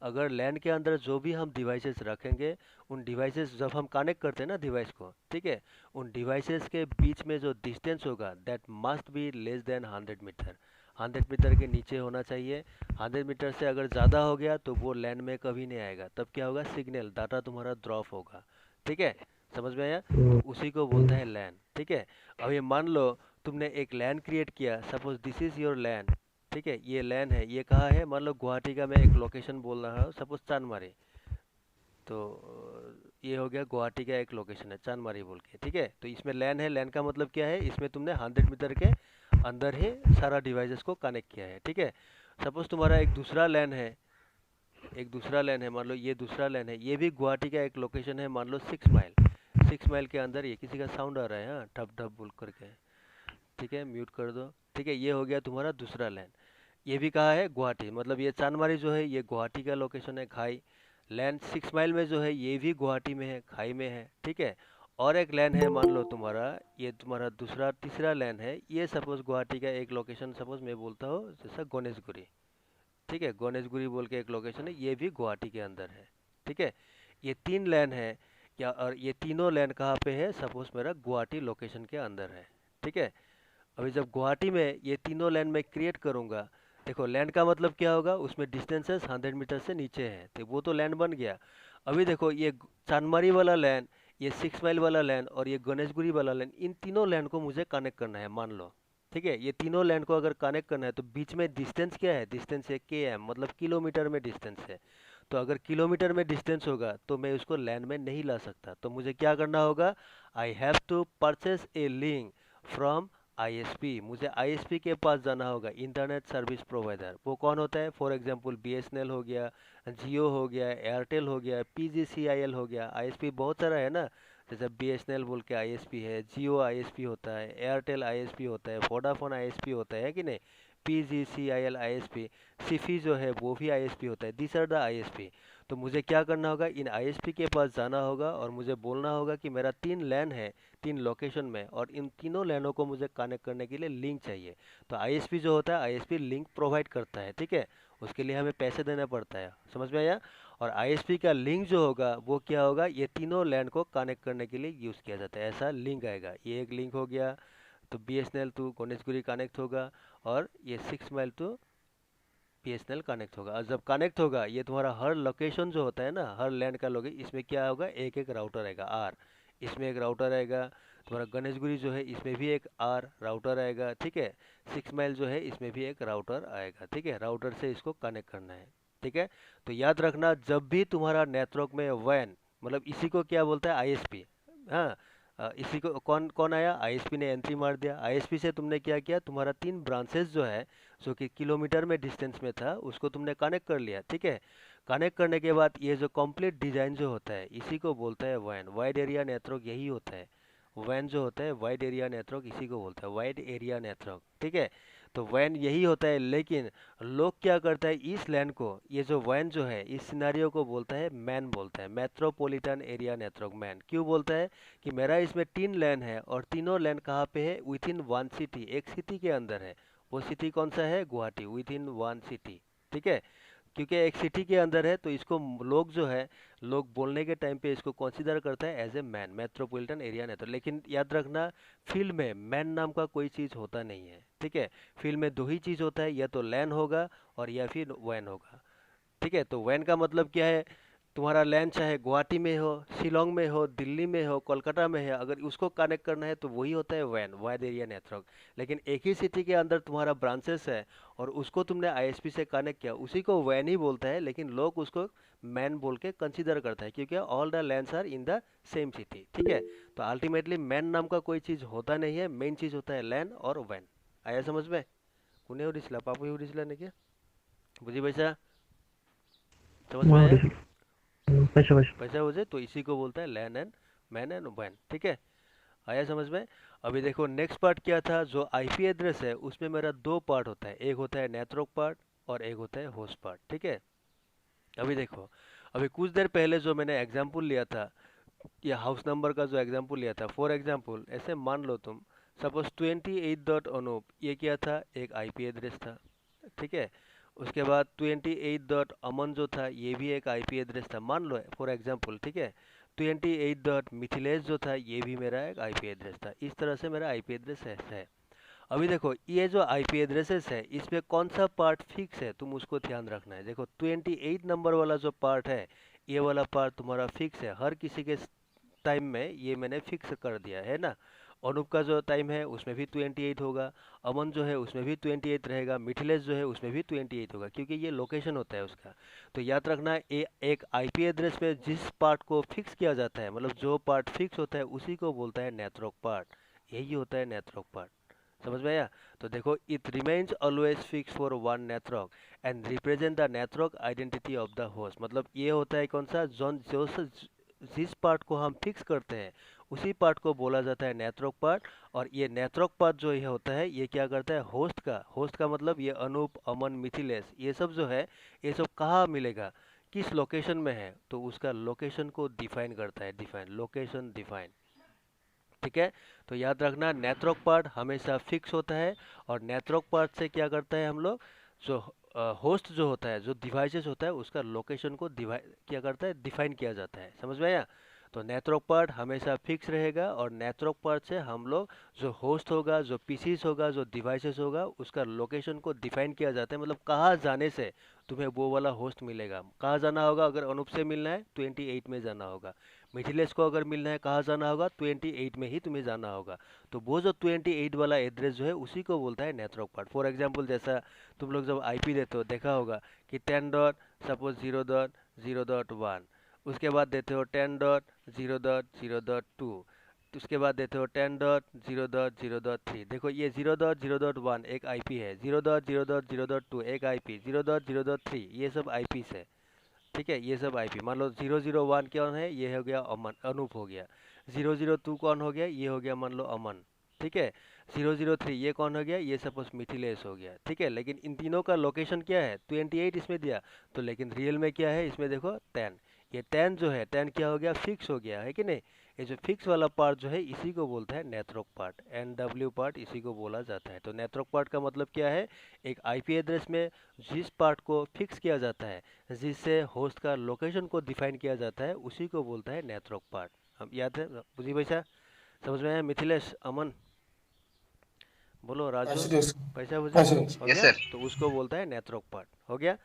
अगर लैन के अंदर जो भी हम डिवाइसेस रखेंगे, उन डिवाइसेस जब हम कनेक्ट करते हैं ना डिवाइस को, ठीक है, उन डिवाइसेस के बीच में जो डिस्टेंस होगा that must be less than 100 metre. 100 metre के नीचे होना चाहिए। 100 मीटर से अगर ज़्यादा हो गया तो वो लैन में कभी नहीं आएगा, तब क्या होगा, सिग्नल डाटा तुम्हारा ड्रॉप होगा, ठीक है। समझ में आया? तो उसी को बोलते हैं लैन, ठीक है। अब ये मान लो तुमने एक लैन क्रिएट किया, सपोज दिस इज़ योर लैन, ठीक है, ये लैन है, ये कहाँ है, मान लो गुवाहाटी का मैं एक लोकेशन बोल रहा हूँ, सपोज चांदमारी। तो ये हो गया गुवाहाटी का एक लोकेशन है चांदमारी बोल के, ठीक है। तो इसमें लैन है, लैन का मतलब क्या है, इसमें तुमने 100 मीटर के अंदर ही सारा डिवाइसेस को कनेक्ट किया है, ठीक है। सपोज तुम्हारा एक दूसरा लैन है, एक दूसरा लैन है, मान लो ये दूसरा लैन है, ये भी गुवाहाटी का एक लोकेशन है, मान लो 6 माइल। 6 माइल के अंदर, ये किसी का साउंड आ रहा है, हाँ, ठप ठप बोल करके, ठीक है, म्यूट कर दो, ठीक है। ये हो गया तुम्हारा दूसरा लैन। ये भी कहाँ है, गुवाहाटी, मतलब ये चांदमारी जो है ये गुवाहाटी का लोकेशन है, खाई। लैन 6 माइल में जो है ये भी गुवाहाटी में है, खाई में है, ठीक है। और एक लैन है, मान लो तुम्हारा, ये तुम्हारा दूसरा तीसरा लैन है, ये सपोज गुवाहाटी का एक लोकेशन, सपोज मैं बोलता हूँ जैसा गणेशगुरी, ठीक है, गणेशगुरी बोल के एक लोकेशन है, ये भी गुवाहाटी के अंदर है, ठीक है। ये तीन लैन है क्या, और ये तीनों लैन कहाँ पे है, सपोज मेरा गुवाहाटी लोकेशन के अंदर है, ठीक है। अभी जब गुवाहाटी में ये तीनों लैन में क्रिएट करूँगा, देखो लैंड का मतलब क्या होगा, उसमें डिस्टेंसेस 100 मीटर से नीचे है, तो वो तो लैंड बन गया। अभी देखो ये चांदमारी वाला लैंड, ये 6 माइल वाला लैंड और ये गणेशगुरी वाला लैंड, इन तीनों लैंड को मुझे कनेक्ट करना है, मान लो, ठीक है। ये तीनों लैंड को अगर कनेक्ट करना है तो बीच में डिस्टेंस क्या है, डिस्टेंस है के एम, मतलब किलोमीटर में डिस्टेंस है। तो अगर किलोमीटर में डिस्टेंस होगा तो मैं उसको लैंड में नहीं ला सकता, तो मुझे क्या करना होगा, I have to purchase a link from ISP. मुझे आईएसपी के पास जाना होगा, इंटरनेट सर्विस प्रोवाइडर। वो कौन होता है, फॉर एग्जांपल बीएसएनएल हो गया, जियो हो गया, एयरटेल हो गया, पीजीसीआईएल हो गया, आईएसपी बहुत सारा है ना। जैसे बीएसएनएल बोल के आईएसपी है, जियो आईएसपी होता है, एयरटेल आईएसपी होता है, वोडाफोन आईएसपी होता है कि नहीं, पीजीसीआईएल आईएसपी, सिफी जो है वो भी आईएसपी होता है, दिस आर द आईएसपी। तो मुझे क्या करना होगा, इन आईएसपी के पास जाना होगा और मुझे बोलना होगा कि मेरा 3 लैन है 3 लोकेशन में, और इन तीनों लैनों को मुझे कनेक्ट करने के लिए लिंक चाहिए। तो आईएसपी जो होता है, आईएसपी लिंक प्रोवाइड करता है, ठीक है, उसके लिए हमें पैसे देना पड़ता है, समझ में आया। और आईएसपी का लिंक जो होगा वो क्या होगा, ये तीनों लैन को कनेक्ट करने के लिए यूज़ किया जाता है, ऐसा लिंक आएगा। ये एक लिंक हो गया, तो बीएसएनएल टू गणेशगुरी कनेक्ट होगा, और ये 6 माइल टू बीएसएनएल कनेक्ट होगा। और जब कनेक्ट होगा, ये तुम्हारा हर लोकेशन जो होता है ना, हर लैंड का लोकेशन, इसमें क्या होगा, एक एक राउटर आएगा आर, इसमें एक राउटर आएगा। तुम्हारा गणेशगुरी जो है इसमें भी एक आर राउटर आएगा, ठीक है। 6 माइल जो है इसमें भी एक राउटर आएगा, ठीक है। राउटर से इसको कनेक्ट करना है, ठीक है। तो याद रखना, जब भी तुम्हारा नेटवर्क में वैन, मतलब इसी को क्या बोलता है, आईएसपी। हाँ, इसी को कौन कौन आया, आईएसपी ने एंट्री मार दिया। आईएसपी से तुमने क्या किया, तुम्हारा 3 ब्रांचेस जो है, जो कि किलोमीटर में डिस्टेंस में था, उसको तुमने कनेक्ट कर लिया, ठीक है। कनेक्ट करने के बाद ये जो कंप्लीट डिजाइन जो होता है, इसी को बोलता है वैन, वाइड एरिया नेटवर्क, यही होता है। वैन जो होता है, वाइड एरिया नेटवर्क, इसी को बोलता है वाइड एरिया नेटवर्क, ठीक है। तो वैन यही होता है, लेकिन लोग क्या करता है, इस लैन को, ये जो वैन जो है, इस सिनारियो को बोलता है मैन, बोलता है मेट्रोपॉलिटन एरिया नेटवर्क। मैन क्यों बोलता है, कि मेरा इसमें 3 लैन है, और तीनों लैन कहाँ पे है, विथ इन 1 सिटी, एक सिटी के अंदर है। वो सिटी कौन सा है, गुवाहाटी, विथ इन 1 सिटी, ठीक है। क्योंकि एक सिटी के अंदर है, तो इसको लोग जो है, लोग बोलने के टाइम पे इसको कंसीडर करता है as a MAN, metropolitan area network. लेकिन याद रखना, फील्ड में मैन नाम का कोई चीज़ होता नहीं है, ठीक है। फील्ड में 2 ही चीज़ होता है, या तो लैन होगा और या फिर वैन होगा, ठीक है। तो वैन का मतलब क्या है, तुम्हारा लैन चाहे गुवाहाटी में हो, शिलोंग में हो, दिल्ली में हो, कोलकाता में है, अगर उसको कनेक्ट करना है तो वही होता है वैन, वाइड एरिया नेटवर्क। लेकिन एक ही सिटी के अंदर तुम्हारा ब्रांचेस है, और उसको तुमने आईएसपी से कनेक्ट किया, उसी को वैन ही बोलता है, लेकिन लोग उसको मैन बोल के कंसिडर करता है, क्योंकि all the LANs are in the same city, ठीक है। तो अल्टीमेटली मैन नाम का कोई चीज़ होता नहीं है, मेन चीज़ होता है लैन और वैन। आया समझ में, कुने उड़ीसला पापू उड़ीसला ने क्या बुझी पैसा, समझ में आया, पैसा पैसा पैसा हो जाए, तो इसी को बोलता है लैन एंड मैन एंड वैन, ठीक है। आया समझ में। अभी देखो नेक्स्ट पार्ट क्या था, जो आईपी एड्रेस है उसमें मेरा 2 पार्ट होता है, एक होता है नेटवर्क पार्ट और एक होता है होस्ट पार्ट, ठीक है। अभी देखो, अभी कुछ देर पहले जो मैंने एग्जांपल लिया था, ये हाउस नंबर का जो एग्जांपल लिया था, फॉर एग्जांपल ऐसे मान लो तुम, सपोज 28.अनूप, ये क्या था, एक आईपी एड्रेस था, ठीक है। उसके बाद 28.अमन जो था, ये भी एक आईपी एड्रेस था, मान लो फॉर एग्जांपल, ठीक है। 28.मिथिलेश जो था, ये भी मेरा एक आईपी एड्रेस था। इस तरह से मेरा आईपी एड्रेस है। अभी देखो, ये जो आईपी एड्रेसेस है, इसमें कौन सा पार्ट फिक्स है, तुम उसको ध्यान रखना है। देखो 28 नंबर वाला जो पार्ट है, ये वाला पार्ट तुम्हारा फिक्स है, हर किसी के टाइम में ये मैंने फिक्स कर दिया है ना। अनूप का जो टाइम है उसमें भी 28 होगा, अमन जो है उसमें भी 28 रहेगा, मिथिलेश जो है उसमें भी 28 होगा, क्योंकि ये लोकेशन होता है उसका। तो याद रखना, एक आईपी एड्रेस में जिस पार्ट को फिक्स किया जाता है, मतलब जो पार्ट फिक्स होता है, उसी को बोलता है नेटवर्क पार्ट, यही होता है नेटवर्क पार्ट, समझ में आया। तो देखो, it remains always fix for one network and represent the network identity of the host. मतलब ये होता है कौन सा, जोन जो जिस पार्ट को हम फिक्स करते हैं, उसी पार्ट को बोला जाता है नेटवर्क पार्ट। और ये नेटवर्क पार्ट जो ये होता है, ये क्या करता है, होस्ट का मतलब ये अनूप, अमन, मिथिलेश, ये सब जो है, ये सब कहाँ मिलेगा, किस लोकेशन में है, तो उसका लोकेशन को डिफाइन करता है, डिफाइन लोकेशन डिफाइन, ठीक है। तो याद रखना, नेटवर्क पार्ट हमेशा फिक्स होता है, और नेटवर्क पार्ट से क्या करता है हम लोग, जो होस्ट जो होता है, जो डिवाइसेस होता है, उसका लोकेशन को क्या करता है, डिफाइन किया जाता है, समझ में आया। तो नेटवर्क पार्ट हमेशा फिक्स रहेगा, और नेटवर्क पार्ट से हम लोग जो होस्ट होगा, जो पीसीस होगा, जो डिवाइसेस होगा, उसका लोकेशन को डिफाइन किया जाता है। मतलब कहाँ जाने से तुम्हें वो वाला होस्ट मिलेगा, कहाँ जाना होगा, अगर अनूप से मिलना है 28 में जाना होगा, मिथिलेश को अगर मिलना है कहाँ जाना होगा, 28 में ही तुम्हें जाना होगा। तो वो जो 28 वाला एड्रेस जो है, उसी को बोलता है नेटवर्क पार्ट। फॉर एग्जांपल, जैसा तुम लोग जब आईपी देते हो, देखा होगा कि 10 डॉट सपोज 0.0.1, उसके बाद देते हो 10.0.0.2, उसके बाद देते हो 10.0.0.3। देखो, ये 0.0.1 एक आईपी है, 0.0.0.2 एक आईपी, 0.0.3 ये सब आईपी है, ठीक है। ये सब आईपी, मान लो 001 कौन है, ये हो गया अमन, अनूप हो गया। 002 कौन हो गया, ये हो गया मान लो अमन, ठीक है। 003 ये कौन हो गया, ये सपोज मिथिलेश हो गया, ठीक है। लेकिन इन तीनों का लोकेशन क्या है, 28 इसमें दिया, तो लेकिन रियल में क्या है, इसमें देखो 10, ये 10 जो है 10 क्या हो गया, फिक्स हो गया है कि नहीं। ये जो फिक्स वाला पार्ट जो है इसी को बोलते हैं नेटवर्क पार्ट, NW पार्ट इसी को बोला जाता है। तो नेटवर्क पार्ट का मतलब क्या है, एक आईपी एड्रेस में जिस पार्ट को फिक्स किया जाता है, जिससे होस्ट का लोकेशन को डिफाइन किया जाता है, उसी को बोलता है नेटवर्क पार्ट। हम याद है, बुझी पैसा, समझ में आया। मिथिलेश, अमन, बोलो, राजू, पैसा बुझे, हो यस गया। सर। तो उसको बोलता है नेटवर्क पार्ट, हो गया।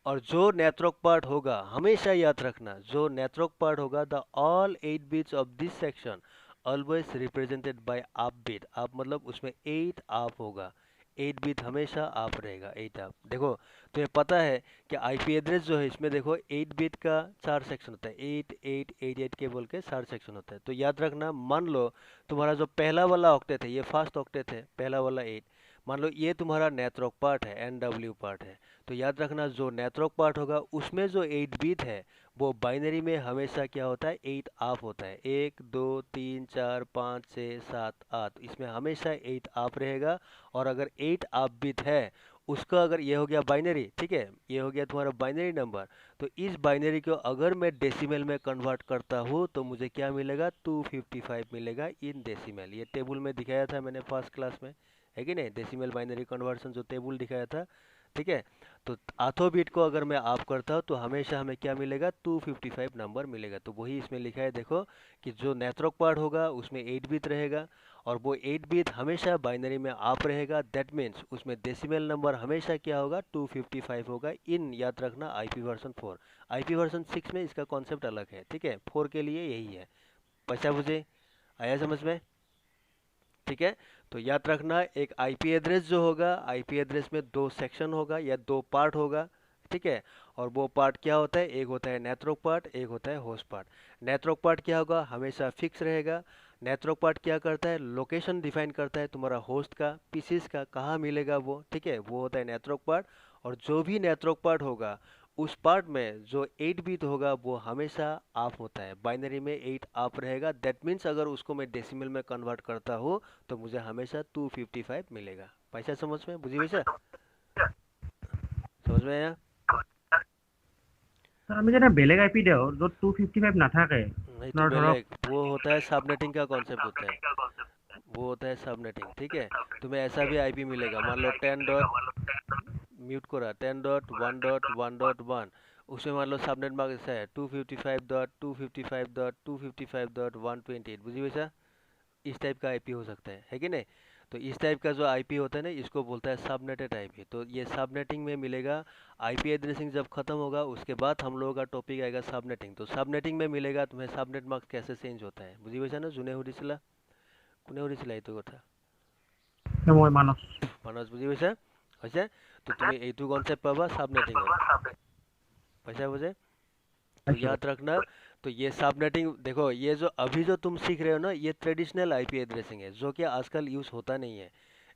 और जो नेटवर्क पार्ट होगा, हमेशा याद रखना, जो नेटवर्क पार्ट होगा, the all 8 bits of this section always represented by आप बिट। आप मतलब उसमें 8 आप होगा, 8 बिट हमेशा आप रहेगा, 8 आप। देखो तुम्हें पता है कि आईपी एड्रेस जो है इसमें देखो 8 बिट का 4 सेक्शन होता है, 8 8 8 8 के बोल के 4 सेक्शन होता है। तो याद रखना, मान लो तुम्हारा जो पहला वाला ऑक्टेट है, ये फर्स्ट ऑक्टेट है, पहला वाला 8, मान लो ये तुम्हारा नेटवर्क पार्ट है, NW पार्ट है। तो याद रखना, जो नेटवर्क पार्ट होगा उसमें जो 8 बिट है वो बाइनरी में हमेशा क्या होता है, 8 आप होता है। 1 2 3 4 5 6 7 8, इसमें हमेशा 8 आप रहेगा। और अगर 8 आप बिट है उसका, अगर ये हो गया बाइनरी, ठीक है, ये हो गया तुम्हारा बाइनरी नंबर, तो इस बाइनरी को अगर मैं डेसिमल में कन्वर्ट करता हूँ तो मुझे क्या मिलेगा, 255 मिलेगा इन डेसिमल। ये टेबल में दिखाया था मैंने फर्स्ट क्लास में, है कि नहीं, डेसिमल बाइनरी कन्वर्सन जो टेबल दिखाया था, ठीक है। तो आठों बिट को अगर मैं आप करता हूँ तो हमेशा हमें क्या मिलेगा, 255 नंबर मिलेगा। तो वही इसमें लिखा है, देखो कि जो नेटवर्क पार्ट होगा उसमें 8 बिट रहेगा, और वो 8 बिट हमेशा बाइनरी में आप रहेगा। दैट मीन्स उसमें डेसिमल नंबर हमेशा क्या होगा, 255 होगा इन, याद रखना, आईपी वर्जन 4। आईपी वर्जन 6 में इसका कॉन्सेप्ट अलग है, ठीक है, 4 के लिए यही है। पैसा मुझे आया समझ में, ठीक है। तो याद रखना, एक आईपी एड्रेस जो होगा, आईपी एड्रेस में 2 सेक्शन होगा या 2 पार्ट होगा, ठीक है। और वो पार्ट क्या होता है, एक होता है नेटवर्क पार्ट, एक होता है होस्ट पार्ट। नेटवर्क पार्ट क्या होगा, हमेशा फिक्स रहेगा। नेटवर्क पार्ट क्या करता है, लोकेशन डिफाइन करता है तुम्हारा होस्ट का, पीसीस का, कहाँ मिलेगा वो, ठीक है, वो होता है नेटवर्क पार्ट। और जो भी नेटवर्क पार्ट होगा उस पार्ट में जो 8 बिट होगा वो हमेशा आप होता है, बाइनरी में 8 आप रहेगा। दैट मीन्स अगर उसको मैं डेसिमल में कन्वर्ट करता हूँ तो मुझे हमेशा 255 मिलेगा। पैसा समझ में, बुझी वैसा, समझ में आया। স্যার আমি যেটা বেলেগ আইপি দিওঁ য'ত 255 নাথাকে नहीं तो আপোনাৰ ধৰক बेलेग वो होता है, सबनेटिंग का कॉन्सेप्ट होता है, वो होता है सबनेटिंग, ठीक है। तुम्हें ऐसा भी आईपी मिलेगा, मान लो 10 डॉट, म्यूट करा, 10.1.1.1, उसमें मान लो सबनेट मार्क ऐसा है 255.255.255.128, बुझी वैसा, इस टाइप का आईपी हो सकता है कि नहीं। तो इस टाइप का जो आईपी होता है ना, इसको बोलता है सबनेटेड आईपी। तो ये सबनेटिंग में मिलेगा। आईपी एड्रेसिंग जब खत्म होगा उसके बाद हम लोगों का टॉपिक आएगा सबनेटिंग। तो सबनेटिंग में मिलेगा तुम्हें सबनेट मार्क्स कैसे चेंज होता है, बुझी वैसा ना। जुने हुडिसिला, কোনে সুধিছিলা এইটো কথা, মই মানস মানস, বুজি পাইছা হৈছে। তো তুমি এইটো কনসেপ্ट পাবা सबनेटिंग, पैसा बुझे। तो याद रखना, तो ये सबनेटिंग देखो, ये जो अभी जो तुम सीख रहे हो ना, ये ट्रेडिशनल आईपी एड्रेसिंग है जो कि आजकल यूज़ होता नहीं है।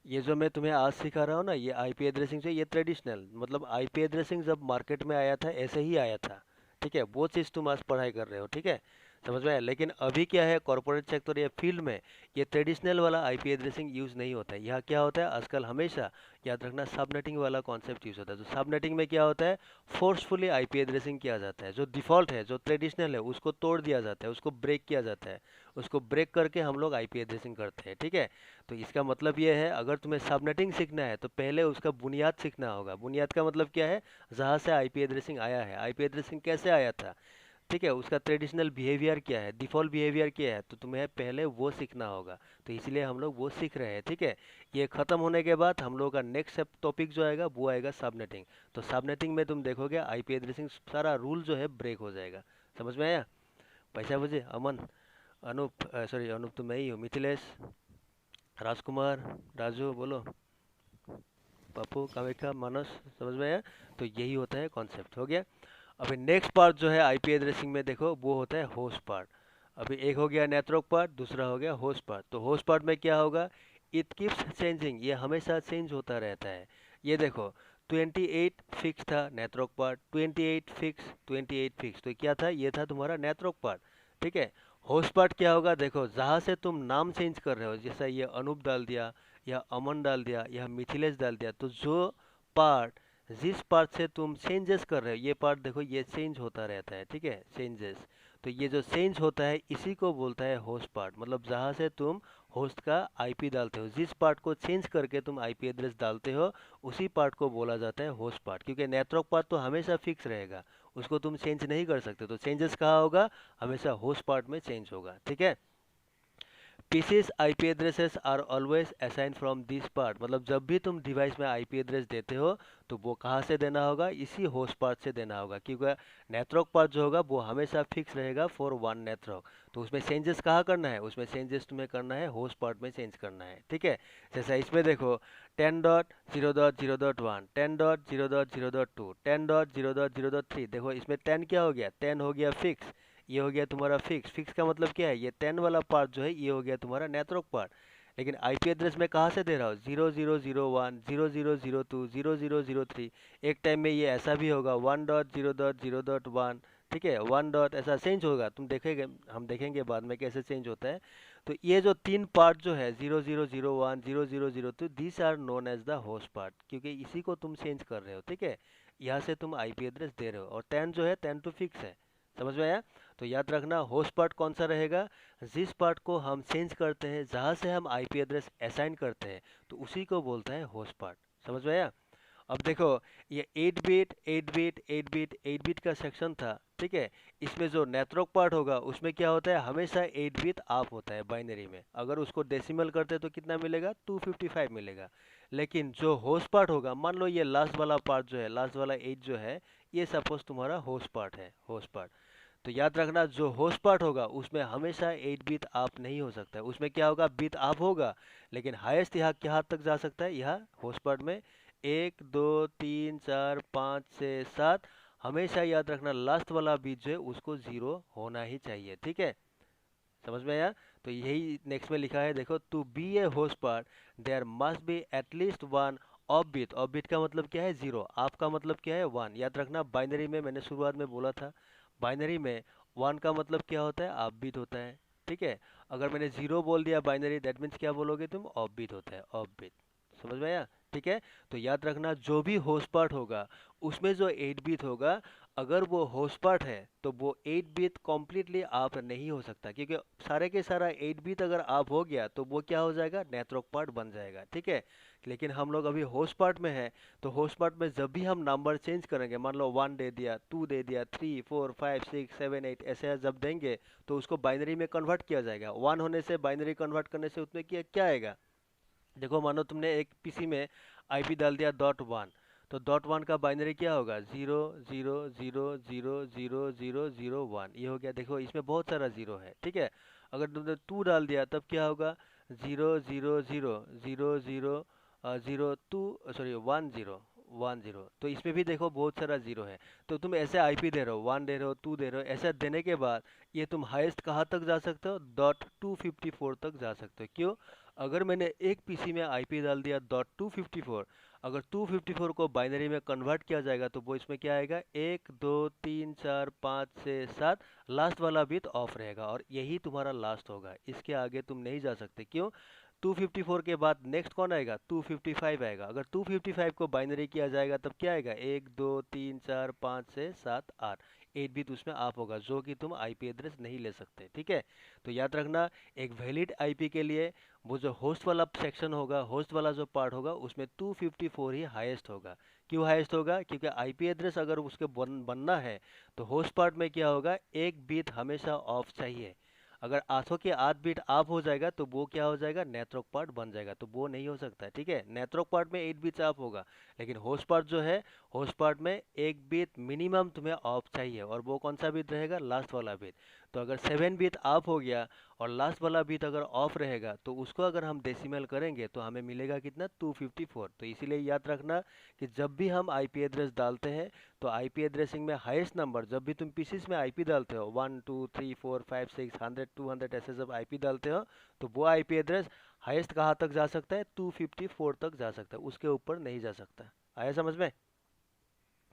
ये जो मैं तुम्हें आज सिखा रहा हूँ ना, ये आईपी एड्रेसिंग से, ये ट्रेडिशनल मतलब आईपी एड्रेसिंग जब मार्केट में आया था ऐसे ही आया था, ठीक है। वो चीज़ तुम आज पढ़ाई कर रहे हो, ठीक है, समझ में आया। लेकिन अभी क्या है, कॉर्पोरेट सेक्टर या फील्ड में ये ट्रेडिशनल वाला आईपी एड्रेसिंग यूज़ नहीं होता है। यहाँ क्या होता है आजकल, हमेशा याद रखना, सबनेटिंग वाला कॉन्सेप्ट यूज़ होता है। तो सबनेटिंग में क्या होता है, फोर्सफुली आईपी एड्रेसिंग किया जाता है। जो डिफ़ॉल्ट है, जो ट्रेडिशनल है, उसको तोड़ दिया जाता है, उसको ब्रेक किया जाता है, उसको ब्रेक करके हम लोग आईपी एड्रेसिंग करते हैं, ठीक है। तो इसका मतलब ये है, अगर तुम्हें सबनेटिंग सीखना है तो पहले उसका बुनियाद सीखना होगा। बुनियाद का मतलब क्या है, जहाँ से आईपी एड्रेसिंग आया है, आईपी एड्रेसिंग कैसे आया था, ठीक है, उसका ट्रेडिशनल बिहेवियर क्या है, डिफ़ॉल्ट बिहेवियर क्या है, तो तुम्हें पहले वो सीखना होगा। तो इसलिए हम लोग वो सीख रहे हैं, ठीक है। ये ख़त्म होने के बाद हम लोग का नेक्स्ट टॉपिक जो आएगा वो आएगा सबनेटिंग। तो सबनेटिंग में तुम देखोगे आईपी एड्रेसिंग सारा रूल जो है ब्रेक हो जाएगा, समझ में आया। पैसा बुझे, अमन, अनूप, सॉरी अनूप तो मैं ही हूँ, मिथिलेश, राजकुमार, राजू, बोलो, पप्पू, कामिका, मानस, समझ में आया। तो यही होता है कॉन्सेप्ट, हो गया। अभी नेक्स्ट पार्ट जो है आईपी एड्रेसिंग में देखो, वो होता है होस्ट पार्ट। अभी एक हो गया नेटवर्क पार्ट, दूसरा हो गया होस्ट पार्ट। तो होस्ट पार्ट में क्या होगा, इट कीप्स चेंजिंग, ये हमेशा चेंज होता रहता है। ये देखो 28 फिक्स था नेटवर्क पार्ट, 28 फिक्स, 28 फिक्स, तो क्या था, ये था तुम्हारा नेटवर्क पार्ट, ठीक है। होस्ट पार्ट क्या होगा, देखो जहाँ से तुम नाम चेंज कर रहे हो, जैसा ये अनूप डाल दिया या अमन डाल दिया या मिथिलेश डाल दिया, तो जो पार्ट, जिस पार्ट से तुम चेंजेस कर रहे हो, ये पार्ट देखो ये चेंज होता रहता है, ठीक है, चेंजेस। तो ये जो चेंज होता है इसी को बोलता है होस्ट पार्ट, मतलब जहाँ से तुम होस्ट का आईपी डालते हो, जिस पार्ट को चेंज करके तुम आईपी एड्रेस डालते हो, उसी पार्ट को बोला जाता है होस्ट पार्ट। क्योंकि नेटवर्क पार्ट तो हमेशा फिक्स रहेगा, उसको तुम चेंज नहीं कर सकते, तो चेंजेस कहाँ होगा, हमेशा होस्ट पार्ट में चेंज होगा, ठीक है। PCs IP addresses are always assign from this part, मतलब जब भी तुम डिवाइस में आईपी एड्रेस देते हो तो वो कहाँ से देना होगा, इसी होस्ट पार्ट से देना होगा, क्योंकि नेटवर्क पार्ट जो होगा वो हमेशा फिक्स रहेगा फॉर वन नेटवर्क। तो उसमें चेंजेस कहाँ करना है, उसमें चेंजेस तुम्हें करना है होस्ट पार्ट में चेंज करना है, ठीक है। जैसा इसमें देखो 10.0.0.1, 10.0.0.2, 10.0.0.3, देखो इसमें 10 क्या हो गया, 10 हो गया फिक्स, ये हो गया तुम्हारा फिक्स। फिक्स का मतलब क्या है, ये 10 वाला पार्ट जो है ये हो गया तुम्हारा नेटवर्क पार्ट। लेकिन आईपी एड्रेस में कहाँ से दे रहा हूँ, 0001, 0002, 0003। एक टाइम में ये ऐसा भी होगा 1.0.0.1, ठीक है, 1 डॉट ऐसा चेंज होगा, तुम देखेंगे, हम देखेंगे बाद में कैसे चेंज होता है। तो ये जो तीन पार्ट जो है 0001, 0002, this are known as the host part, क्योंकि इसी को तुम चेंज कर रहे हो, ठीक है। यहाँ से तुम आईपी एड्रेस दे रहे हो, और 10 जो है 10 तो फिक्स है, समझ में आया। तो याद रखना होस्ट पार्ट कौन सा रहेगा, जिस पार्ट को हम चेंज करते हैं, जहाँ से हम आईपी एड्रेस असाइन करते हैं, तो उसी को बोलता है होस्ट पार्ट, समझ में आया। अब देखो ये 8 बिट 8 बिट 8 बिट 8 बिट का सेक्शन था, ठीक है। इसमें जो नेटवर्क पार्ट होगा उसमें क्या होता है, हमेशा 8 बिट आप होता है बाइनरी में, अगर उसको डेसिमल करते तो कितना मिलेगा, 255 मिलेगा। लेकिन जो होस्ट पार्ट होगा, मान लो ये लास्ट वाला पार्ट जो है, लास्ट वाला 8 जो है, ये सपोज तुम्हारा होस्ट पार्ट है, होस्ट पार्ट। तो याद रखना जो होस्ट पार्ट होगा उसमें हमेशा 8 बिट आप नहीं हो सकता है, उसमें क्या होगा, बिट आप होगा, लेकिन हाईएस्ट यहाँ क्या हद तक जा सकता है, यहाँ होस्ट पार्ट में 1 2 3 4 5 6 7, हमेशा याद रखना लास्ट वाला बिट जो है उसको 0 होना ही चाहिए, ठीक है, समझ में आया। तो यही नेक्स्ट में लिखा है, देखो, to be a host part there must be at least one off bit. Off bit का मतलब क्या है, 0, आपका मतलब क्या है, 1। याद रखना बाइनरी में मैंने शुरुआत में बोला था, बाइनरी में 1 का मतलब क्या होता है, ऑफ बिट होता है, ठीक है। अगर मैंने 0 बोल दिया बाइनरी, दैट मीन्स क्या बोलोगे तुम, ऑफ बिट होता है, ऑफ बिट, समझ में आया, ठीक है। तो याद रखना जो भी होस्ट पार्ट होगा उसमें जो 8 बिट होगा, अगर वो होस्ट पार्ट है तो वो 8 बिट कॉम्प्लीटली आप नहीं हो सकता, क्योंकि सारे के सारा 8 बिट अगर आप हो गया तो वो क्या हो जाएगा, नेटवर्क पार्ट बन जाएगा, ठीक है। लेकिन हम लोग अभी होस्ट पार्ट में है, तो होस्ट पार्ट में जब भी हम नंबर चेंज करेंगे, मान लो 1 दे दिया, 2 दे दिया, 3 4 5 6 7 8 ऐसे जब देंगे तो उसको बाइनरी में कन्वर्ट किया जाएगा। 1 होने से बाइनरी कन्वर्ट करने से उसमें क्या क्या आएगा, देखो मानो तुमने एक पीसी में आईपी डाल दिया .1, तो .1 का बाइनरी क्या होगा, 0 0 0 0 0 0 0 0 1, ये हो गया। देखो इसमें बहुत सारा जीरो है, ठीक है। अगर तुमने 2 डाल दिया तब क्या होगा, 0 0 0 0 0 2 तो इसमें भी देखो बहुत सारा जीरो है। तो तुम ऐसे आईपी दे रहे हो, 1 दे रहे हो, 2 दे रहे हो, ऐसा देने के बाद ये तुम हाईएस्ट कहाँ तक जा सकते हो, .254 तक जा सकते हो। क्यों, अगर मैंने एक पीसी में आईपी डाल दिया .254, अगर 254 को बाइनरी में कन्वर्ट किया जाएगा तो वो इसमें क्या आएगा, 1 2 3 4 5 6 7, लास्ट वाला बिट ऑफ रहेगा और यही तुम्हारा लास्ट होगा, इसके आगे तुम नहीं जा सकते। क्यों, 254 के बाद नेक्स्ट कौन आएगा, 255 आएगा। अगर 255 को बाइनरी किया जाएगा तब क्या आएगा, 1 2 3 4 5 6 7 8, 8 बिट उसमें आप होगा, जो कि तुम आईपी एड्रेस नहीं ले सकते, ठीक है। तो याद रखना एक वैलिड आईपी के लिए वो जो होस्ट वाला सेक्शन होगा, होस्ट वाला जो पार्ट होगा उसमें 254 ही हाईएस्ट होगा। क्यों हाईएस्ट होगा, क्योंकि आईपी एड्रेस अगर उसके बनना है तो होस्ट पार्ट में क्या होगा, एक बिट हमेशा ऑफ चाहिए। अगर 800 के 8 बिट ऑफ हो जाएगा तो वो क्या हो जाएगा, नेटवर्क पार्ट बन जाएगा, तो वो नहीं हो सकता है, ठीक है। नेटवर्क पार्ट में 8 बिट ऑफ होगा, लेकिन होस्ट पार्ट जो है, होस्ट पार्ट में एक बिट मिनिमम तुम्हें ऑफ चाहिए, और वो कौन सा बिट रहेगा, लास्ट वाला बिट। तो अगर 7 बिट ऑफ हो गया और लास्ट वाला बिट अगर ऑफ रहेगा तो उसको अगर हम डेसिमल करेंगे तो हमें मिलेगा कितना, 254। तो इसीलिए याद रखना कि जब भी हम आईपी एड्रेस डालते हैं तो आईपी एड्रेसिंग में हाईएस्ट नंबर, जब भी तुम पीसीस में आईपी डालते हो 1 2 3 4 5 6 100 200 ऐसे जब आईपी डालते हो तो वो आईपी एड्रेस हाईएस्ट कहाँ तक जा सकता है, 254 तक जा सकता है, उसके ऊपर नहीं जा सकता। आया समझ में,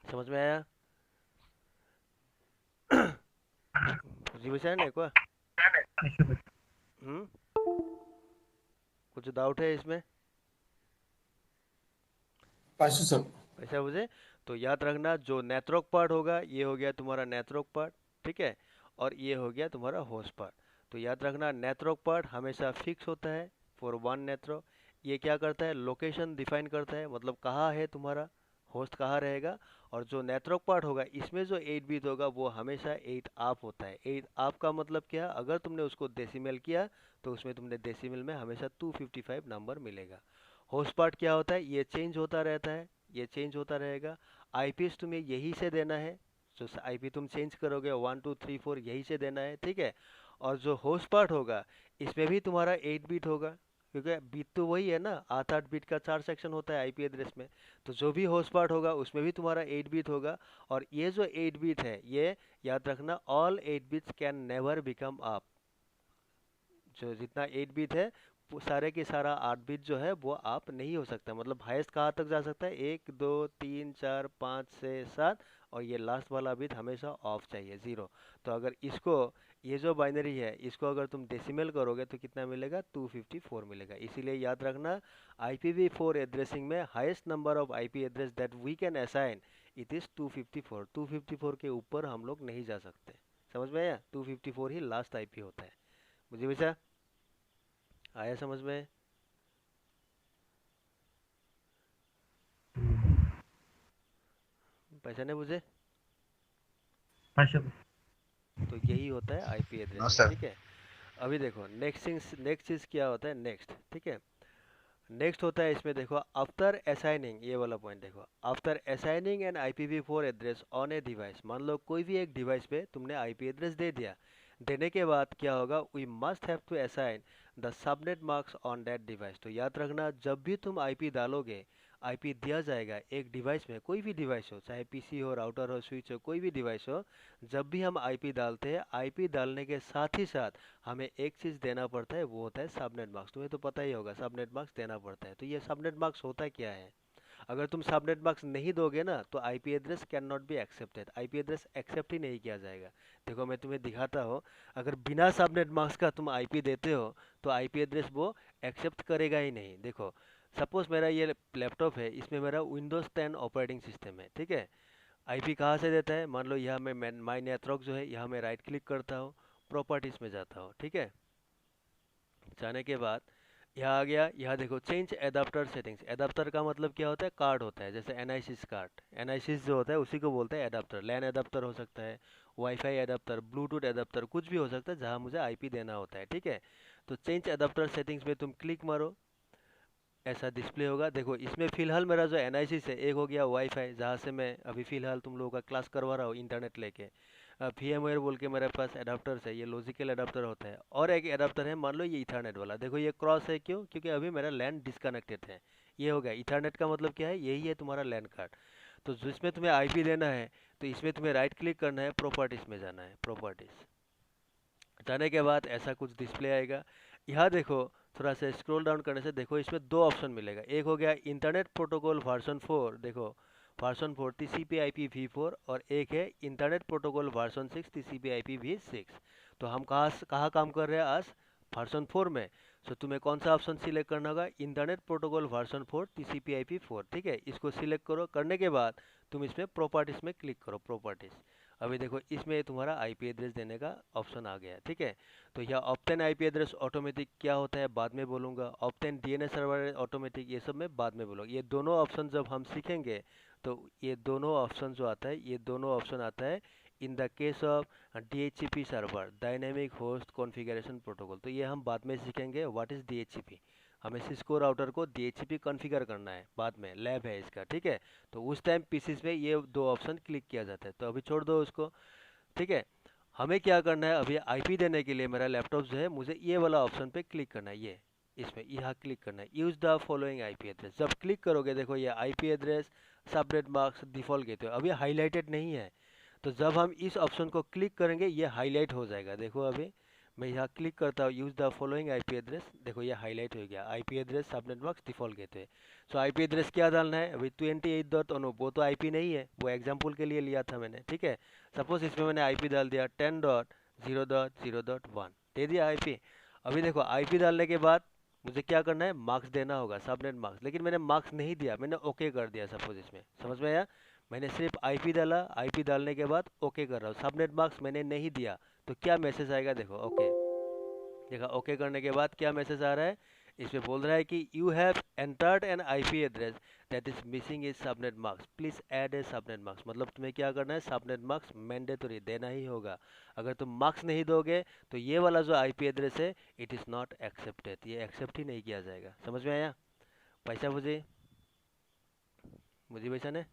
समझ में आया रिविजन है क्या, हम्म कुछ डाउट है इसमें? पाशु सर। ऐसा मुझे तो याद रखना, जो नेत्रोक पार्ट होगा ये हो गया तुम्हारा नेत्रोक पार्ट, ठीक है, और ये हो गया तुम्हारा होस्ट पार्ट। तो याद रखना नेत्रोक पार्ट हमेशा फिक्स होता है फॉर वन नेत्रो। ये क्या करता है, लोकेशन डिफाइन करता है, मतलब कहाँ है तुम्हारा होस्ट, कहाँ रहेगा। और जो नेत्रोक पार्ट होगा इसमें जो 8 बीट होगा वो हमेशा 8 आप होता है। 8 आप का मतलब क्या, अगर तुमने उसको डेसिमल किया तो उसमें तुमने डेसिमल में हमेशा 255 नंबर मिलेगा। होस्ट पार्ट क्या होता है, ये चेंज होता रहता है, ये चेंज होता रहेगा। आईपीएस तुम्हें यही से देना है, जो आईपी तुम चेंज करोगे 1 2 3 4 यही से देना है, ठीक है। और जो होस्ट पार्ट होगा इसमें भी तुम्हारा 8 बीट होगा, क्योंकि बीट तो वही है ना, 8 8 बीट का 4 सेक्शन होता है आईपी एड्रेस में। तो जो भी होस्ट पार्ट होगा उसमें भी तुम्हारा 8 बीट होगा। और ये जो 8 बीट है ये याद रखना, all 8 bits can never become up. जो जितना 8 बिट है वो सारे के सारा 8 बिट जो है वो आप नहीं हो सकता, मतलब हाईएस्ट कहाँ तक जा सकता है, 1 2 3 4 5 6 7, और ये लास्ट वाला बिट हमेशा ऑफ चाहिए, 0। तो अगर इसको, ये जो बाइनरी है इसको अगर तुम डेसिमल करोगे तो कितना मिलेगा, 254 मिलेगा। इसीलिए याद रखना IPv4 एड्रेसिंग में highest number of IP address that we can assign it is 254। 254 के ऊपर हम लोग नहीं जा सकते, समझ में आया? 254 ही लास्ट आईपी होता है। मुझे वैसा आया समझ में? पहचाने मुझे? तो यही होता है आईपी हाँ एड्रेसिंग, सर। ठीक है। अभी देखो नेक्स्ट चीज क्या होता है, नेक्स्ट, ठीक है। नेक्स्ट होता है इसमें देखो, आफ्टर असाइनिंग, ये वाला पॉइंट देखो, after assigning an IPv4 address on a device. मान लो कोई भी एक डिवाइस पे तुमने आईपी एड्रेस दे दिया, देने के बाद क्या होगा, we must have to assign the subnet masks on that device. तो याद रखना जब भी तुम आईपी डालोगे, आईपी दिया जाएगा एक डिवाइस में, कोई भी डिवाइस हो, चाहे पीसी हो, राउटर हो, स्विच हो, कोई भी डिवाइस हो, जब भी हम आईपी डालते हैं, आईपी डालने के साथ ही साथ हमें एक चीज़ देना पड़ता है, वो होता है सबनेट मार्क्स। तुम्हें तो पता ही होगा सबनेट मार्क्स देना पड़ता है। तो ये सबनेट मार्क्स होता क्या है, अगर तुम सबनेट मार्क्स नहीं दोगे ना तो IP address can not be accepted, IP address accept ही नहीं किया जाएगा। देखो मैं तुम्हें दिखाता हूँ, अगर बिना सबनेट मार्क्स का तुम आईपी देते हो तो आईपी एड्रेस वो एक्सेप्ट करेगा ही नहीं। देखो सपोज मेरा ये लैपटॉप है, इसमें मेरा विंडोज़ 10 ऑपरेटिंग सिस्टम है, ठीक है। आईपी कहाँ से देता है, मान लो यहाँ मैं माई नेटवर्क जो है यहाँ मैं राइट क्लिक करता हूँ, प्रॉपर्टीज़ में जाता हूँ, ठीक है। जाने के बाद यहाँ आ गया, यहाँ देखो चेंज एडाप्टर सेटिंग्स। एडाप्टर का मतलब क्या होता है, कार्ड होता है, जैसे एनआईसिस कार्ड, एनआईसिस जो होता है उसी को बोलते हैं एडाप्टर। लैन एडाप्टर हो सकता है, वाईफाई एडाप्टर, ब्लूटूथ एडाप्टर, कुछ भी हो सकता है जहाँ मुझे आईपी देना होता है, ठीक है। तो चेंज एडाप्टर सेटिंग्स में तुम क्लिक मारो, ऐसा डिस्प्ले होगा। देखो इसमें फ़िलहाल मेरा जो एनआईसिस है, एक हो गया वाईफाई जहाँ से मैं अभी फ़िलहाल तुम लोगों का क्लास करवा रहा हूँ इंटरनेट लेके। VMware बोल के मेरे पास एडाप्टर्स है, ये लॉजिकल एडाप्टर होता है। और एक एडाप्टर है मान लो ये इथरनेट वाला, देखो ये क्रॉस है, क्यों, क्योंकि अभी मेरा लैन डिस्कनेक्टेड है। ये हो गया इथरनेट का मतलब क्या है, यही है तुम्हारा लैन कार्ड। तो जिसमें तुम्हें आईपी देना है तो इसमें तुम्हें राइट क्लिक करना है, प्रॉपर्टीज़ में जाना है, प्रॉपर्टीज़ जाने के बाद ऐसा कुछ डिस्प्ले आएगा। यहाँ देखो थोड़ा सा स्क्रॉल डाउन करने से देखो इसमें दो ऑप्शन मिलेगा, एक हो गया इंटरनेट प्रोटोकॉल वर्जन 4, देखो वर्जन 4 TCP/IP v4, और एक है internet protocol version 6 TCP/IP v6। तो हम कहाँ काम कर रहे हैं आज, वर्जन 4 में। सो तुम्हें कौन सा ऑप्शन सिलेक्ट करना होगा, इंटरनेट प्रोटोकॉल वर्जन 4 TCP/IP4, ठीक है। इसको सिलेक्ट करो, करने के बाद तुम इसमें प्रॉपर्टीज़ में क्लिक करो, प्रॉपर्टीज़। अभी देखो इसमें तुम्हारा आईपी एड्रेस देने का ऑप्शन आ गया, ठीक है। तो यह ऑप्टेन आईपी एड्रेस ऑटोमेटिक क्या होता है बाद में बोलूँगा, ऑप्टेन डीएनएस सर्वर ऑटोमेटिक ये सब मैं बाद में बोलूँगा। ये दोनों ऑप्शन जब हम सीखेंगे तो ये दोनों ऑप्शन जो आता है, ये दोनों ऑप्शन आता है in the case of DHCP server, dynamic host configuration protocol. तो ये हम बाद में सीखेंगे व्हाट इज़ DHCP। हमें सिस्को राउटर को DHCP कॉन्फ़िगर करना है, बाद में लैब है इसका, ठीक है। तो उस टाइम पीसीस में ये दो ऑप्शन क्लिक किया जाता है, तो अभी छोड़ दो उसको, ठीक है। हमें क्या करना है, अभी आईपी देने के लिए मेरा लैपटॉप जो है, मुझे ये वाला ऑप्शन पे क्लिक करना है, ये इसमें यहाँ क्लिक करना है, use the following IP address. जब क्लिक करोगे देखो ये IP address subnet marks default कहते हो, अभी हाईलाइटेड नहीं है। तो जब हम इस ऑप्शन को क्लिक करेंगे ये हाईलाइट हो जाएगा, देखो अभी मैं यहाँ क्लिक करता हूँ, use the following IP address, देखो ये हाईलाइट हो गया, IP address subnet marks default कहते हैं। सो आईपी एड्रेस क्या डालना है, अभी 28 वो तो आईपी नहीं है, वो एग्जाम्पल के लिए लिया था मैंने, ठीक है। सपोज इसमें मैंने आईपी डाल दिया 10.0.0.1, दे दिया आईपी। अभी देखो आईपी डालने के बाद मुझे क्या करना है, मार्क्स देना होगा, सबनेट मार्क्स, लेकिन मैंने मार्क्स नहीं दिया, मैंने ओके कर दिया सपोज, इसमें समझ में आया। मैंने सिर्फ आईपी डाला, आईपी डालने के बाद ओके कर रहा हूँ, सबनेट मार्क्स मैंने नहीं दिया, तो क्या मैसेज आएगा देखो, ओके। देखा, ओके करने के बाद क्या मैसेज आ रहा है, इसमें बोल रहा है कि you have entered N IP address that is missing is subnet marks, please add a subnet marks. मतलब तुम्हें क्या करना है, सबनेट मार्क्स मैंडेटरी देना ही होगा। अगर तुम मार्क्स नहीं दोगे तो ये वाला जो आईपी एड्रेस है इट इज़ नॉट एक्सेप्टेड, ये एक्सेप्ट ही नहीं किया जाएगा। समझ में आया पैसा मुझे, मुझे पैसा ने,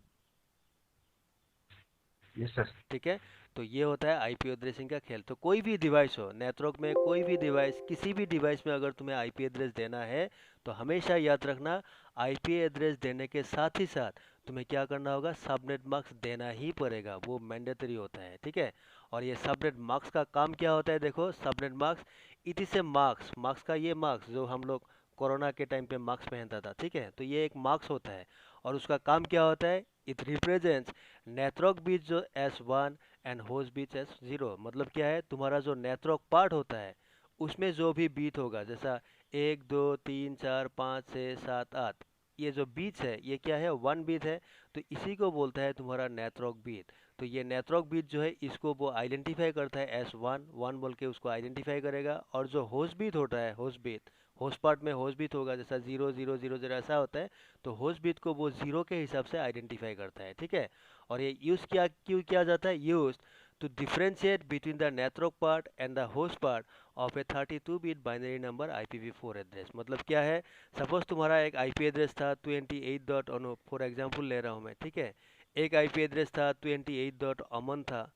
यस सर। ठीक है। तो ये होता है आईपी एड्रेसिंग का खेल। तो कोई भी डिवाइस हो नेटवर्क में, कोई भी डिवाइस, किसी भी डिवाइस में अगर तुम्हें आईपी एड्रेस देना है तो हमेशा याद रखना, आईपी एड्रेस देने के साथ ही साथ तुम्हें क्या करना होगा, सबनेट मार्क्स देना ही पड़ेगा, वो मैंडेटरी होता है, ठीक है। और ये सबनेट मार्क्स का काम क्या होता है, देखो subnet marks it is a marks, marks का ये मार्क्स जो हम लोग कोरोना के टाइम पे मार्क्स पहनता था, ठीक है, तो ये एक मार्क्स होता है। और उसका काम क्या होता है, इट रिप्रेजेंट्स नेटवर्क बीट जो S1 and host beat S0। मतलब क्या है, तुम्हारा जो नेटवर्क पार्ट होता है उसमें जो भी बीट होगा, जैसा 1 2 3 4 5 6 7 8, ये जो बीट्स है ये क्या है, वन बीट है, तो इसी को बोलता है तुम्हारा नेटवर्क बीट। तो ये नेटवर्क बीट जो है इसको वो आइडेंटिफाई करता है, S1 1 बोल के उसको आइडेंटिफाई करेगा। और जो होस्ट बीट होता है, होस्ट बीट, होस्ट पार्ट में होस्ट बीट होगा, जैसा 0 0 0 0 ऐसा होता है, तो होस्ट बीट को वो जीरो के हिसाब से आइडेंटिफाई करता है, ठीक है। और ये यूज़ क्या क्यों किया जाता है, use to differentiate between the network part and the host part of a 32 bit binary number IPv4 address. मतलब क्या है, सपोज तुम्हारा एक आईपी एड्रेस था 28 डॉट अनूप, फॉर एग्जांपल ले रहा हूँ मैं, ठीक है। एक आईपी एड्रेस था 28 डॉट अमन था,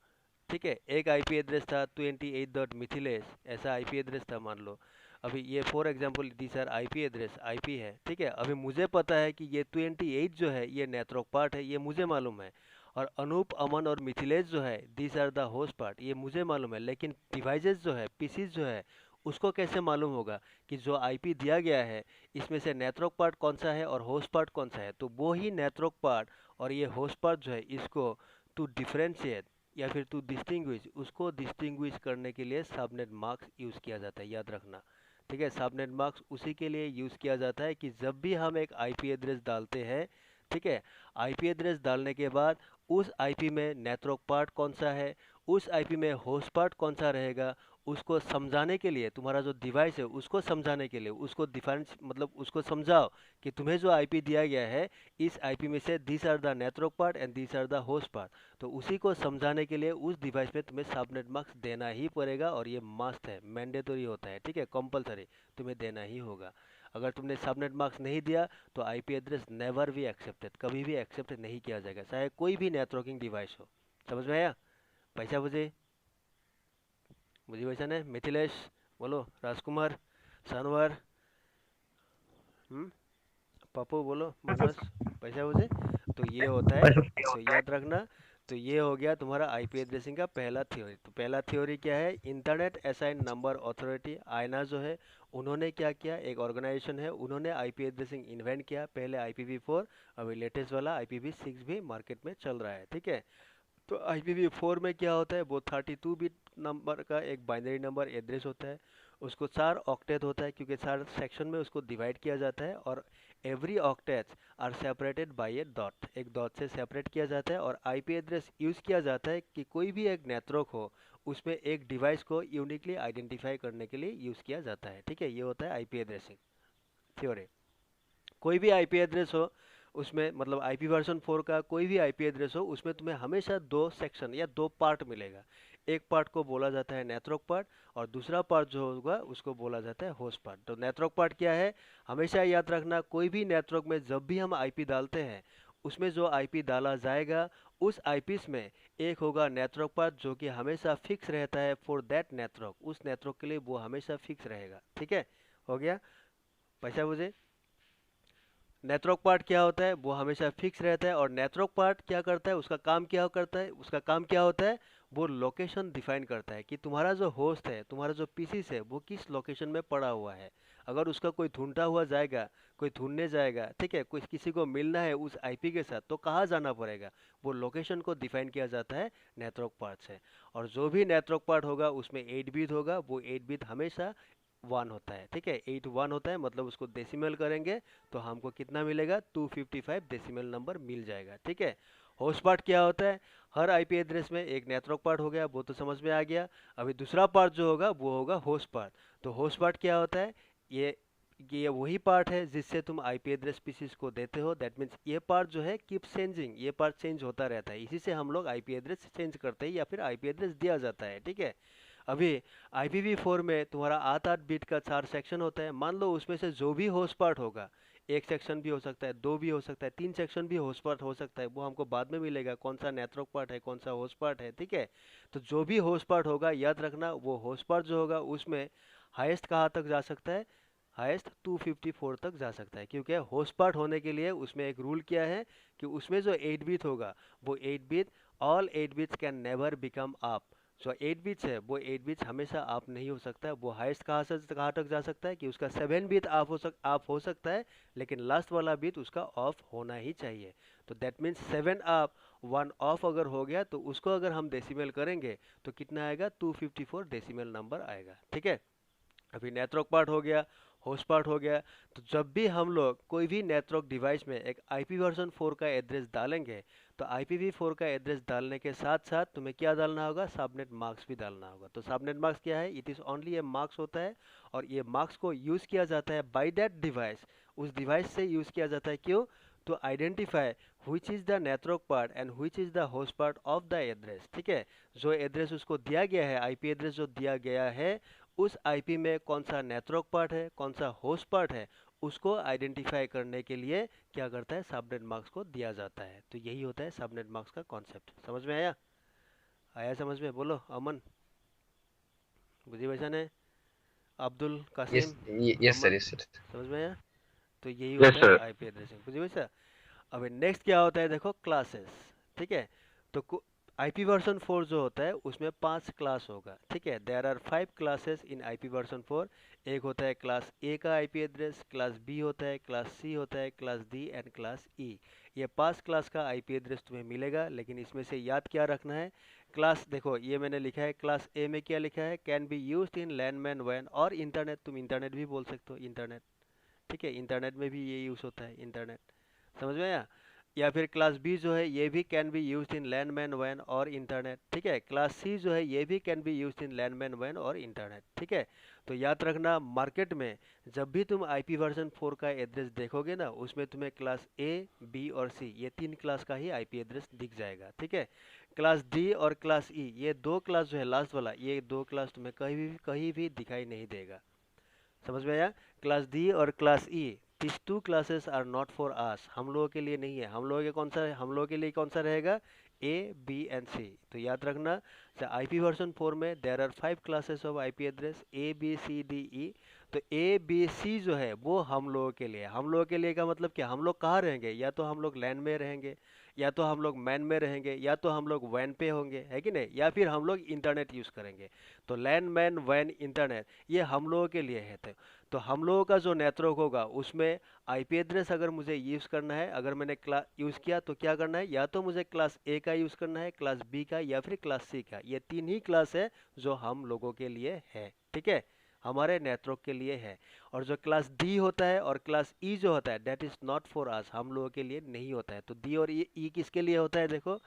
ठीक है। एक आईपी एड्रेस था 28 डॉट मिथिलेश, ऐसा आईपी एड्रेस था मान लो। अभी ये for example this are IP address, IP है, ठीक है। अभी मुझे पता है कि ये 28 जो है ये नेटवर्क पार्ट है, ये मुझे मालूम है। और अनूप, अमन और मिथिलेश जो है this are the host part, ये मुझे मालूम है। लेकिन डिवाइसेस जो है, पीसीज जो है, उसको कैसे मालूम होगा कि जो आईपी दिया गया है इसमें से नेटवर्क पार्ट कौन सा है और होस्ट पार्ट कौन सा है। तो वो ही नेटवर्क पार्ट और ये होस्ट पार्ट जो है, इसको टू डिफरेंशिएट या फिर टू डिस्टिंग्विश, उसको डिस्टिंग्विश करने के लिए सबनेट मार्क्स यूज़ किया जाता है, याद रखना, ठीक है। सबनेट मार्क्स उसी के लिए यूज़ किया जाता है कि जब भी हम एक आईपी एड्रेस डालते हैं, ठीक है, आईपी एड्रेस डालने के बाद उस आईपी में नेटवर्क पार्ट कौन सा है, उस आईपी में होस्ट पार्ट कौन सा रहेगा, उसको समझाने के लिए, तुम्हारा जो डिवाइस है उसको समझाने के लिए, उसको डिफरेंस मतलब उसको समझाओ कि तुम्हें जो आईपी दिया गया है इस आईपी में से this are the network part and this are the host part. तो उसी को समझाने के लिए उस डिवाइस में तुम्हें सबनेट मार्क्स देना ही पड़ेगा, और ये मस्ट है, मैंडेटरी होता है, ठीक है, कंपलसरी तुम्हें देना ही होगा। अगर तुमने सबनेट मार्क्स नहीं दिया तो आईपी एड्रेस नेवर भी एक्सेप्टेड, कभी भी एक्सेप्ट नहीं किया जाएगा, चाहे कोई भी नेटवर्किंग डिवाइस हो। समझ में आया पैसा मुझे, मुझे वैसा नहीं, मिथिलेश बोलो, राजकुमार, सानवर, पप्पू बोलो, मनोज, पैसा मुझे। तो ये होता है, तो याद रखना। तो ये हो गया तुम्हारा आईपी एड्रेसिंग का पहला थ्योरी। तो पहला थ्योरी क्या है, इंटरनेट असाइन नंबर अथॉरिटी आयना जो है, उन्होंने क्या किया, एक ऑर्गेनाइजेशन है, उन्होंने आईपी एड्रेसिंग इन्वेंट किया, पहले IPv4, अभी लेटेस्ट वाला IPv6 भी मार्केट में चल रहा है, ठीक है। तो IPv4 में क्या होता है, वो 32 बिट नंबर का एक बाइनरी नंबर एड्रेस होता है, उसको 4 ऑक्टेट होता है, क्योंकि 4 सेक्शन में उसको डिवाइड किया जाता है, और every octets are separated by a dot, एक डॉट से सेपरेट किया जाता है। और आईपी एड्रेस यूज़ किया जाता है कि कोई भी एक नेटवर्क हो उसमें एक डिवाइस को यूनिकली आइडेंटिफाई करने के लिए यूज़ किया जाता है, ठीक है। ये होता है आईपी एड्रेसिंग थ्योरी। कोई भी आईपी एड्रेस हो उसमें, मतलब आईपी वर्जन 4 का कोई भी आईपी एड्रेस हो, उसमें तुम्हें हमेशा दो सेक्शन या दो पार्ट मिलेगा। एक पार्ट को बोला जाता है नेटवर्क पार्ट, और दूसरा पार्ट जो होगा उसको बोला जाता है होस्ट पार्ट। तो नेटवर्क पार्ट क्या है, हमेशा याद रखना, कोई भी नेटवर्क में जब भी हम आईपी डालते हैं उसमें जो आईपी डाला जाएगा उस आईपीस में एक होगा नेटवर्क पार्ट जो कि हमेशा फिक्स रहता है फॉर दैट नेटवर्क, उस नेटवर्क के लिए वो हमेशा फिक्स रहेगा, ठीक है। हो गया पैसा मुझे। नेटवर्क पार्ट क्या होता है, वो हमेशा फिक्स रहता है। और नेटवर्क पार्ट क्या करता है, उसका काम क्या करता है, उसका काम क्या होता है, वो लोकेशन डिफाइन करता है कि तुम्हारा जो होस्ट है, तुम्हारा जो पीसी है, वो किस लोकेशन में पड़ा हुआ है। अगर उसका कोई ढूंढता हुआ जाएगा, कोई ढूंढने जाएगा, ठीक है, कोई किसी को मिलना है उस आईपी के साथ, तो कहाँ जाना पड़ेगा, वो लोकेशन को डिफाइन किया जाता है नेटवर्क पार्ट से। और जो भी नेटवर्क पार्ट होगा उसमें 8 बिट होगा, वो 8 बिट हमेशा 1 होता है, ठीक है, 8 1 होता है, मतलब उसको डेसिमल करेंगे तो हमको कितना मिलेगा, 255 डेसिमल नंबर मिल जाएगा, ठीक है। होस्ट पार्ट क्या होता है, हर आईपी एड्रेस में एक नेटवर्क पार्ट हो गया, वो तो समझ में आ गया। अभी दूसरा पार्ट जो होगा वो होगा होस्ट पार्ट। तो होस्ट पार्ट क्या होता है, ये ये वही पार्ट है जिससे तुम आईपी एड्रेस पीसीस को देते हो। दैट मीन्स ये पार्ट जो है कीप चेंजिंग, ये पार्ट चेंज होता रहता है, इसी से हम लोग आईपी एड्रेस चेंज करते हैं या फिर आईपी एड्रेस दिया जाता है, ठीक है। अभी IPv4 में तुम्हारा 8 बिट का 4 सेक्शन होता है। मान लो उसमें से जो भी होस्ट पार्ट होगा, एक सेक्शन भी हो सकता है, दो भी हो सकता है, 3 सेक्शन भी होस्ट पार्ट हो सकता है, वो हमको बाद में मिलेगा कौन सा नेटवर्क पार्ट है, कौन सा होस्ट पार्ट है, ठीक है। तो जो भी होस्ट पार्ट होगा, याद रखना वो होस्ट पार्ट जो होगा उसमें हाईएस्ट कहाँ तक जा सकता है, हाईएस्ट 254 तक जा सकता है। क्योंकि होस्ट पार्ट होने के लिए उसमें एक रूल क्या है कि उसमें जो 8 बिट होगा, वो 8 bit, all 8 bits can never become up. जो 8 बिट्स है वो 8 बिट्स हमेशा आप नहीं हो सकता है। वो हाईएस्ट कहाँ से कहाँ तक जा सकता है कि उसका 7 बिट आप हो सकता है, लेकिन लास्ट वाला बिट उसका ऑफ होना ही चाहिए। तो दैट मीन्स 7 अप 1 ऑफ अगर हो गया तो उसको अगर हम डेसिमल करेंगे तो कितना आएगा, 254 डेसिमल नंबर आएगा, ठीक है। अभी नेटवर्क पार्ट हो गया, होस्ट पार्ट हो गया। तो जब भी हम लोग कोई भी नेटवर्क डिवाइस में एक IPv4 का एड्रेस डालेंगे, तो IPv4 का एड्रेस डालने के साथ साथ तुम्हें क्या डालना होगा, सबनेट मार्क्स भी डालना होगा। तो सबनेट मार्क्स क्या है, it is only A marks होता है, और ये मार्क्स को यूज़ किया जाता है बाय दैट डिवाइस, उस डिवाइस से यूज़ किया जाता है। क्यों, तो identify which is the network part and which is the host part of the address, ठीक है। जो एड्रेस उसको दिया गया है, आईपी एड्रेस जो दिया गया है, उस आईपी में कौन सा नेटवर्क पार्ट है, कौन सा होस्ट पार्ट है, उसको आइडेंटिफाई करने के लिए क्या करता है, सबनेट मार्क्स को दिया जाता है। तो यही होता है सबनेट मार्क्स का कॉन्सेप्ट। समझ में आया, आया समझ में, बोलो अमन, बुझी भाषा ने, Abdul yes, Kasim, yes sir, Mohammad, yes sir. समझ में आया। तो यही यस होता है सर। आईपी एड्रेसिंग, बुझी भाषा। अब नेक्स्ट क्या होता है, देखो क्लासेस, ठीक है। तो IPv4 जो होता है उसमें 5 क्लास होगा, ठीक है। There are 5 classes in IPv4। एक होता है क्लास ए का आईपी एड्रेस, क्लास बी होता है, क्लास सी होता है, क्लास डी एंड क्लास ई। ये 5 क्लास का आईपी एड्रेस तुम्हें मिलेगा, लेकिन इसमें से याद क्या रखना है, क्लास देखो ये मैंने लिखा है, क्लास ए में क्या लिखा है, can be used in LAN MAN वैन और इंटरनेट। तुम इंटरनेट भी बोल सकते हो, इंटरनेट, ठीक है, इंटरनेट में भी ये यूज़ होता है, इंटरनेट, समझ में आया। या फिर क्लास बी जो है ये भी can be used in LAN MAN वैन और इंटरनेट, ठीक है। क्लास सी जो है ये भी can be used in LAN MAN वैन और इंटरनेट, ठीक है। तो याद रखना, मार्केट में जब भी तुम IPv4 का एड्रेस देखोगे ना, उसमें तुम्हें क्लास ए, बी और सी, ये 3 क्लास का ही आईपी एड्रेस दिख जाएगा, ठीक है। क्लास डी और क्लास ई, ये 2 क्लास जो है लास्ट वाला, ये 2 क्लास तुम्हें कहीं भी दिखाई नहीं देगा। समझ में आया, क्लास डी और class E, this 2 classes are not for us, हम लोगों के लिए नहीं है। हम लोगों के कौन सा है, हम लोगों के लिए कौन सा रहेगा, ए, बी एंड सी। तो याद रखना, IPv4 में there are 5 classes of IP address, A B C D E. तो ए बी सी जो है वो हम लोगों के लिए, हम लोगों के लिए का मतलब क्या, हम लोग कहाँ रहेंगे, या तो हम लोग लैंड में रहेंगे, या तो हम लोग मैन में रहेंगे, या तो हम लोग वैन पे होंगे, है कि नहीं, या फिर हम लोग इंटरनेट यूज़ करेंगे। तो लैंड, मैन, वैन, इंटरनेट, ये हम लोगों के लिए है। तो हम लोगों का जो नेटवर्क होगा उसमें आईपी एड्रेस अगर मुझे यूज़ करना है, अगर मैंने यूज़ किया तो क्या करना है, या तो मुझे क्लास ए का यूज़ करना है, क्लास बी का, या फिर क्लास सी का। ये 3 ही क्लास है जो हम लोगों के लिए है, ठीक है, हमारे नेटवर्क के लिए है। और जो क्लास डी होता है और क्लास ई जो होता है, that is not for us, हम लोगों के लिए नहीं होता है। तो डी और ई किसके लिए होता है, देखो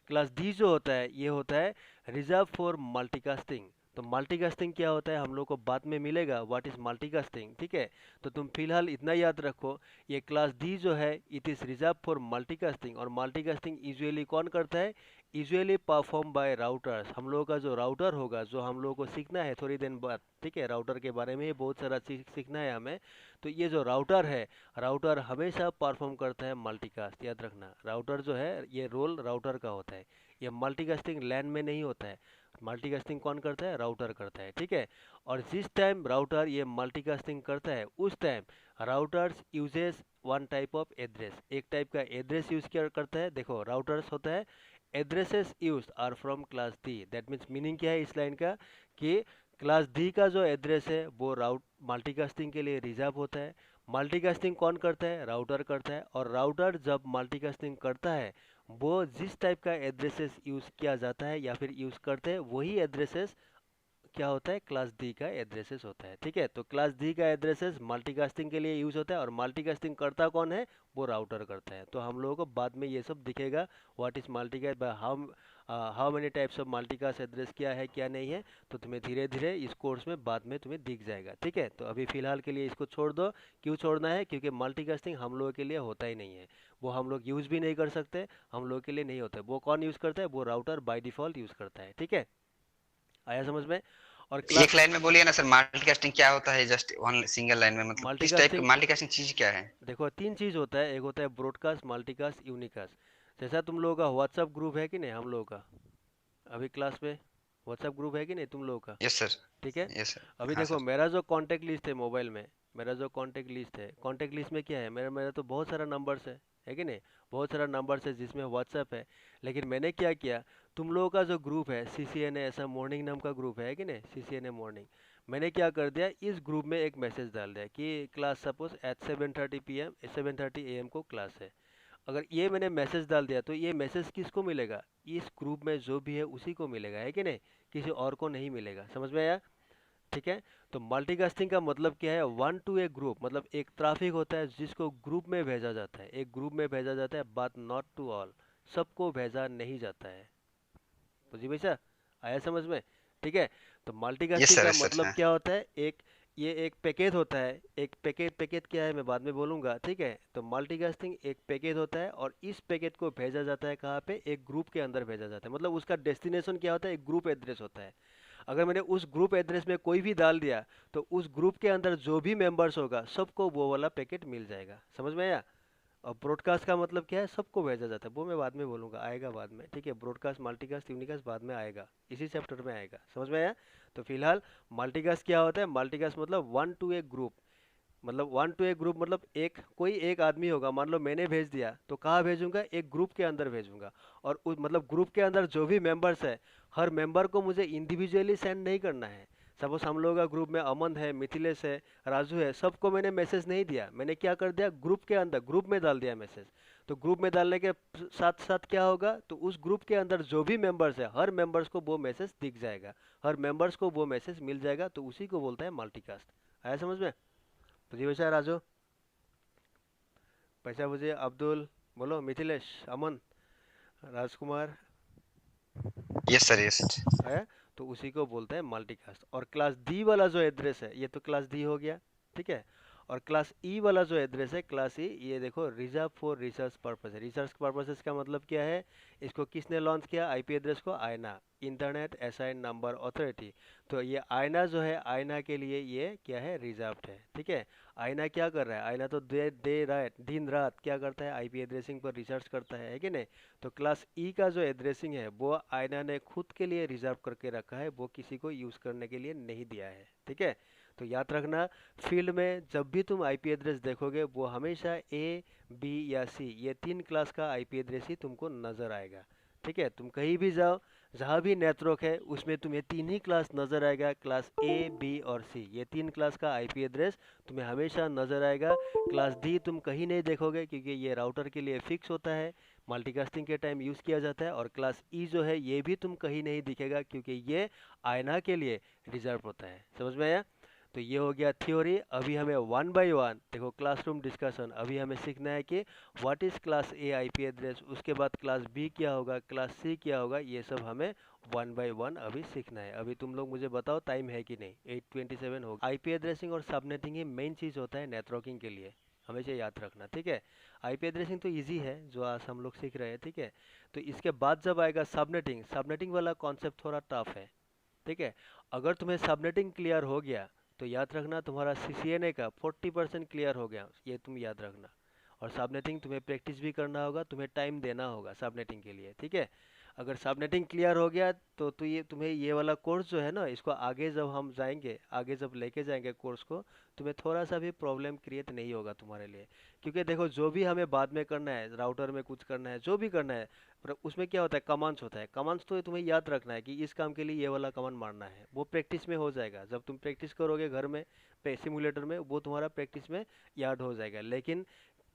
क्लास डी जो होता है ये होता है रिजर्व फॉर मल्टीकास्टिंग। तो मल्टीकास्टिंग क्या होता है हम लोग को बाद में मिलेगा, व्हाट इज़ मल्टीकास्टिंग, ठीक है। तो तुम फिलहाल इतना याद रखो, ये क्लास डी जो है it is reserve for multicasting. और मल्टीकास्टिंग यूजुअली कौन करता है, यूजुअली परफॉर्म बाय राउटर्स। हम लोगों का जो राउटर होगा, जो हम लोगों को सीखना है थोड़ी दिन बाद, ठीक है, राउटर के बारे में बहुत सारा चीज़ सीखना है हमें। तो ये जो राउटर है, राउटर हमेशा परफॉर्म करता है मल्टीकास्ट। याद रखना, राउटर जो है ये रोल राउटर का होता है, ये मल्टीकास्टिंग लैन में नहीं होता है। मल्टीकास्टिंग कौन करता है? राउटर करता है, ठीक है। और जिस टाइम राउटर ये मल्टीकास्टिंग करता है उस time routers uses one type of address, एक टाइप का एड्रेस यूज किया करता है। देखो राउटर्स होता है addresses use are from class D, that means meaning क्या है इस लाइन का कि क्लास डी का जो एड्रेस है वो राउट मल्टीकास्टिंग के लिए रिजर्व होता है। मल्टीकास्टिंग कौन करता है? राउटर करता है। और राउटर जब मल्टीकास्टिंग करता है वो जिस टाइप का एड्रेसेस यूज़ किया जाता है या फिर यूज़ करते हैं वही एड्रेसेस क्या होता है? क्लास डी का एड्रेसेस होता है, ठीक है। तो क्लास डी का एड्रेसेस मल्टीकास्टिंग के लिए यूज़ होता है और मल्टीकास्टिंग करता कौन है? वो राउटर करता है। तो हम लोगों को बाद में ये सब दिखेगा what is multicast, how many types of multicast address क्या है क्या नहीं है, तो तुम्हें धीरे धीरे इस कोर्स में बाद में तुम्हें दिख जाएगा, ठीक है। तो अभी फ़िलहाल के लिए इसको छोड़ दो। क्यों छोड़ना है? क्योंकि मल्टीकास्टिंग हम लोगों के लिए होता ही नहीं है, वो हम लोग यूज़ भी नहीं कर सकते, हम लोगों के लिए नहीं होता है। वो कौन यूज़ करता है? वो राउटर बाय डिफ़ॉल्ट यूज़ करता है, ठीक है। आया समझ में? और एक क्लास लाइन में बोलिए ना सर, मल्टीकास्टिंग क्या होता है? जस्ट वन सिंगल लाइन में, मतलब किस टाइप की मल्टीकास्टिंग, मल्टीकास्टिंग चीज क्या है? देखो तीन चीज़ होता है, एक होता है ब्रॉडकास्ट, मल्टीकास्ट, यूनिकास्ट। जैसा तुम लोगों का व्हाट्सअप ग्रुप है कि नहीं, हम लोगों का अभी क्लास में व्हाट्सअप ग्रुप है कि नहीं तुम लोगों का, यस सर। ठीक है। Yes sir. अभी हाँ देखो सर। मेरा जो कांटेक्ट लिस्ट है मोबाइल में, मेरा जो कांटेक्ट लिस्ट है, कांटेक्ट लिस्ट में क्या है? मेरा मेरा तो बहुत सारा नंबर्स है कि नहीं? बहुत सारा नंबर्स है जिसमें व्हाट्सएप है। लेकिन मैंने क्या किया, तुम लोगों का जो ग्रुप है CCNA ऐसा मॉर्निंग नाम का ग्रुप है कि नहीं, CCNA मॉर्निंग, मैंने क्या कर दिया, इस ग्रुप में एक मैसेज डाल दिया कि class suppose at 7:30 PM 7:30 AM को क्लास है। अगर ये मैंने मैसेज डाल दिया तो ये मैसेज किसको मिलेगा? इस ग्रुप में जो भी है उसी को मिलेगा, है कि नहीं? किसी और को नहीं मिलेगा। समझ में आया? ठीक है। तो मल्टीकास्टिंग का मतलब क्या है? वन टू ए ग्रुप, मतलब एक ट्रैफिक होता है जिसको ग्रुप में भेजा जाता है, एक ग्रुप में भेजा जाता है, बट नॉट टू ऑल, सबको भेजा नहीं जाता है। बुझी भैया? आया समझ में? ठीक है। तो यस मल्टीकास्टिंग सर, का यस सर। मतलब हाँ। क्या होता है? ये एक पैकेज होता है, एक पैकेज क्या है मैं बाद में बोलूँगा, ठीक है। तो मल्टीकास्टिंग एक पैकेज होता है और इस पैकेज को भेजा जाता है कहाँ पे? एक ग्रुप के अंदर भेजा जाता है, मतलब उसका डेस्टिनेशन क्या होता है? एक ग्रुप एड्रेस होता है। अगर मैंने उस ग्रुप एड्रेस में कोई भी डाल दिया तो उस ग्रुप के अंदर जो भी मेंबर्स होगा सबको वो वाला पैकेट मिल जाएगा। समझ में आया? और ब्रॉडकास्ट का मतलब क्या है? सबको भेजा जाता है, वो मैं बाद में बोलूँगा, आएगा बाद में, ठीक है। ब्रॉडकास्ट, मल्टीकास्ट, यूनिकास्ट बाद में आएगा, इसी चैप्टर में आएगा। समझ में आया? तो फिलहाल मल्टीकास्ट क्या होता है? मल्टीकास्ट मतलब वन टू ए ग्रुप, मतलब वन टू ए ग्रुप मतलब कोई एक आदमी होगा, मान लो मैंने भेज दिया तो कहाँ भेजूंगा? एक ग्रुप के अंदर भेजूंगा। और उस मतलब ग्रुप के अंदर जो भी मेंबर्स है, हर मेंबर को मुझे इंडिविजुअली सेंड नहीं करना है। सपोज हम लोगों का ग्रुप में अमन है, मिथिलेश है, राजू है, सबको मैंने मैसेज नहीं दिया, मैंने क्या कर दिया? ग्रुप के अंदर, ग्रुप में डाल दिया मैसेज। तो ग्रुप में डालने के साथ साथ क्या होगा? तो उस ग्रुप के अंदर जो भी मेंबर्स है हर मेंबर्स को वो मैसेज दिख जाएगा, हर मेंबर्स को वो मैसेज मिल जाएगा, तो उसी को बोलते हैं मल्टीकास्ट। आया समझ में? तो जी वैसा राजू, पैसा मुझे अब्दुल, बोलो मिथिलेश, अमन, राजकुमार, यस सर, यस सर। है। तो उसी को बोलते हैं मल्टीकास्ट। और क्लास डी वाला जो एड्रेस है, ये तो क्लास डी हो गया, ठीक है। और क्लास ई वाला जो एड्रेस है, क्लास ई, ये देखो रिजर्व फॉर रिसर्च पर्पस है। रिसर्च पर्पसेस का मतलब क्या है? इसको किसने लॉन्च किया? आईपी एड्रेस को आयना, इंटरनेट असाइन नंबर अथॉरिटी। तो ये आयना जो है, आयना के लिए ये क्या है? रिजर्व्ड है, ठीक है। आयना क्या कर रहा है? आयना तो दिन रात क्या करता है? आईपी एड्रेसिंग पर रिसर्च करता है कि नहीं? तो क्लास ई का जो एड्रेसिंग है वो आयना ने खुद के लिए रिजर्व करके रखा है, वो किसी को यूज़ करने के लिए नहीं दिया है, ठीक है। तो याद रखना, फील्ड में जब भी तुम आईपी एड्रेस देखोगे वो हमेशा ए, बी या सी, ये तीन क्लास का आईपी एड्रेस ही तुमको नज़र आएगा, ठीक है। तुम कहीं भी जाओ, जहाँ भी नेटवर्क है उसमें तुम्हें तीन ही क्लास नज़र आएगा, क्लास ए, बी और सी, ये तीन क्लास का आईपी एड्रेस तुम्हें हमेशा नज़र आएगा। क्लास डी तुम कहीं नहीं देखोगे क्योंकि ये राउटर के लिए फिक्स होता है, मल्टीकास्टिंग के टाइम यूज़ किया जाता है। और क्लास ई जो है ये भी तुम कहीं नहीं दिखेगा क्योंकि ये आयना के लिए रिजर्व होता है। समझ में आया? तो ये हो गया थ्योरी। अभी हमें वन बाय वन देखो, क्लासरूम डिस्कशन, अभी हमें सीखना है कि what is class A IP address, उसके बाद क्लास बी क्या होगा, क्लास सी क्या होगा, ये सब हमें वन बाय वन अभी सीखना है। अभी तुम लोग मुझे बताओ टाइम है कि नहीं? 8:27 हो गया। आईपी एड्रेसिंग और सबनेटिंग ही मेन चीज़ होता है नेटवर्किंग के लिए, हमेशा याद रखना, ठीक है। आईपी एड्रेसिंग तो इजी है जो आज हम लोग सीख रहे हैं, ठीक है। तो इसके बाद जब आएगा सबनेटिंग, सबनेटिंग वाला कॉन्सेप्ट थोड़ा टफ है, ठीक है। अगर तुम्हें सबनेटिंग क्लियर हो गया तो याद रखना तुम्हारा CCNA का 40% क्लियर हो गया, ये तुम याद रखना। और सबनेटिंग तुम्हें प्रैक्टिस भी करना होगा, तुम्हें टाइम देना होगा सबनेटिंग के लिए, ठीक है। अगर सबनेटिंग क्लियर हो गया तो ये तुम्हें ये वाला कोर्स जो है ना, इसको आगे जब हम जाएंगे, आगे जब लेके जाएंगे कोर्स को, तुम्हें थोड़ा सा भी प्रॉब्लम क्रिएट नहीं होगा तुम्हारे लिए। क्योंकि देखो, जो भी हमें बाद में करना है, राउटर में कुछ करना है, जो भी करना है, पर उसमें क्या होता है, कमांड्स होता है। कमांड्स तो तुम्हें याद रखना है कि इस काम के लिए ये वाला कमांड मारना है, वो प्रैक्टिस में हो जाएगा। जब तुम प्रैक्टिस करोगे घर में सिमुलेटर में, वो तुम्हारा प्रैक्टिस में याद हो जाएगा। लेकिन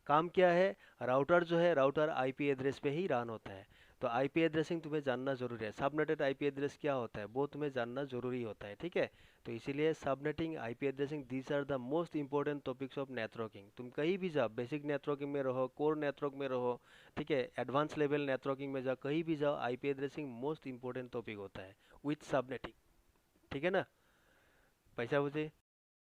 काम क्या है, राउटर जो है, राउटर आईपी एड्रेस पे ही रन होता है। तो आईपी एड्रेसिंग तुम्हें जानना जरूरी है। सबनेटेड आईपी एड्रेस क्या होता है वो तुम्हें जानना जरूरी होता है, ठीक है। तो इसीलिए subnetting, IP addressing, these are the most important topics of networking. तुम कहीं भी जाओ, बेसिक नेटवर्किंग में रहो, कोर नेटवर्क में रहो, ठीक है, एडवांस लेवल नेटवर्किंग में जाओ, कहीं भी जाओ, IP addressing most important topic होता है विथ सबनेटिंग, ठीक है ना। पैसा बुझे।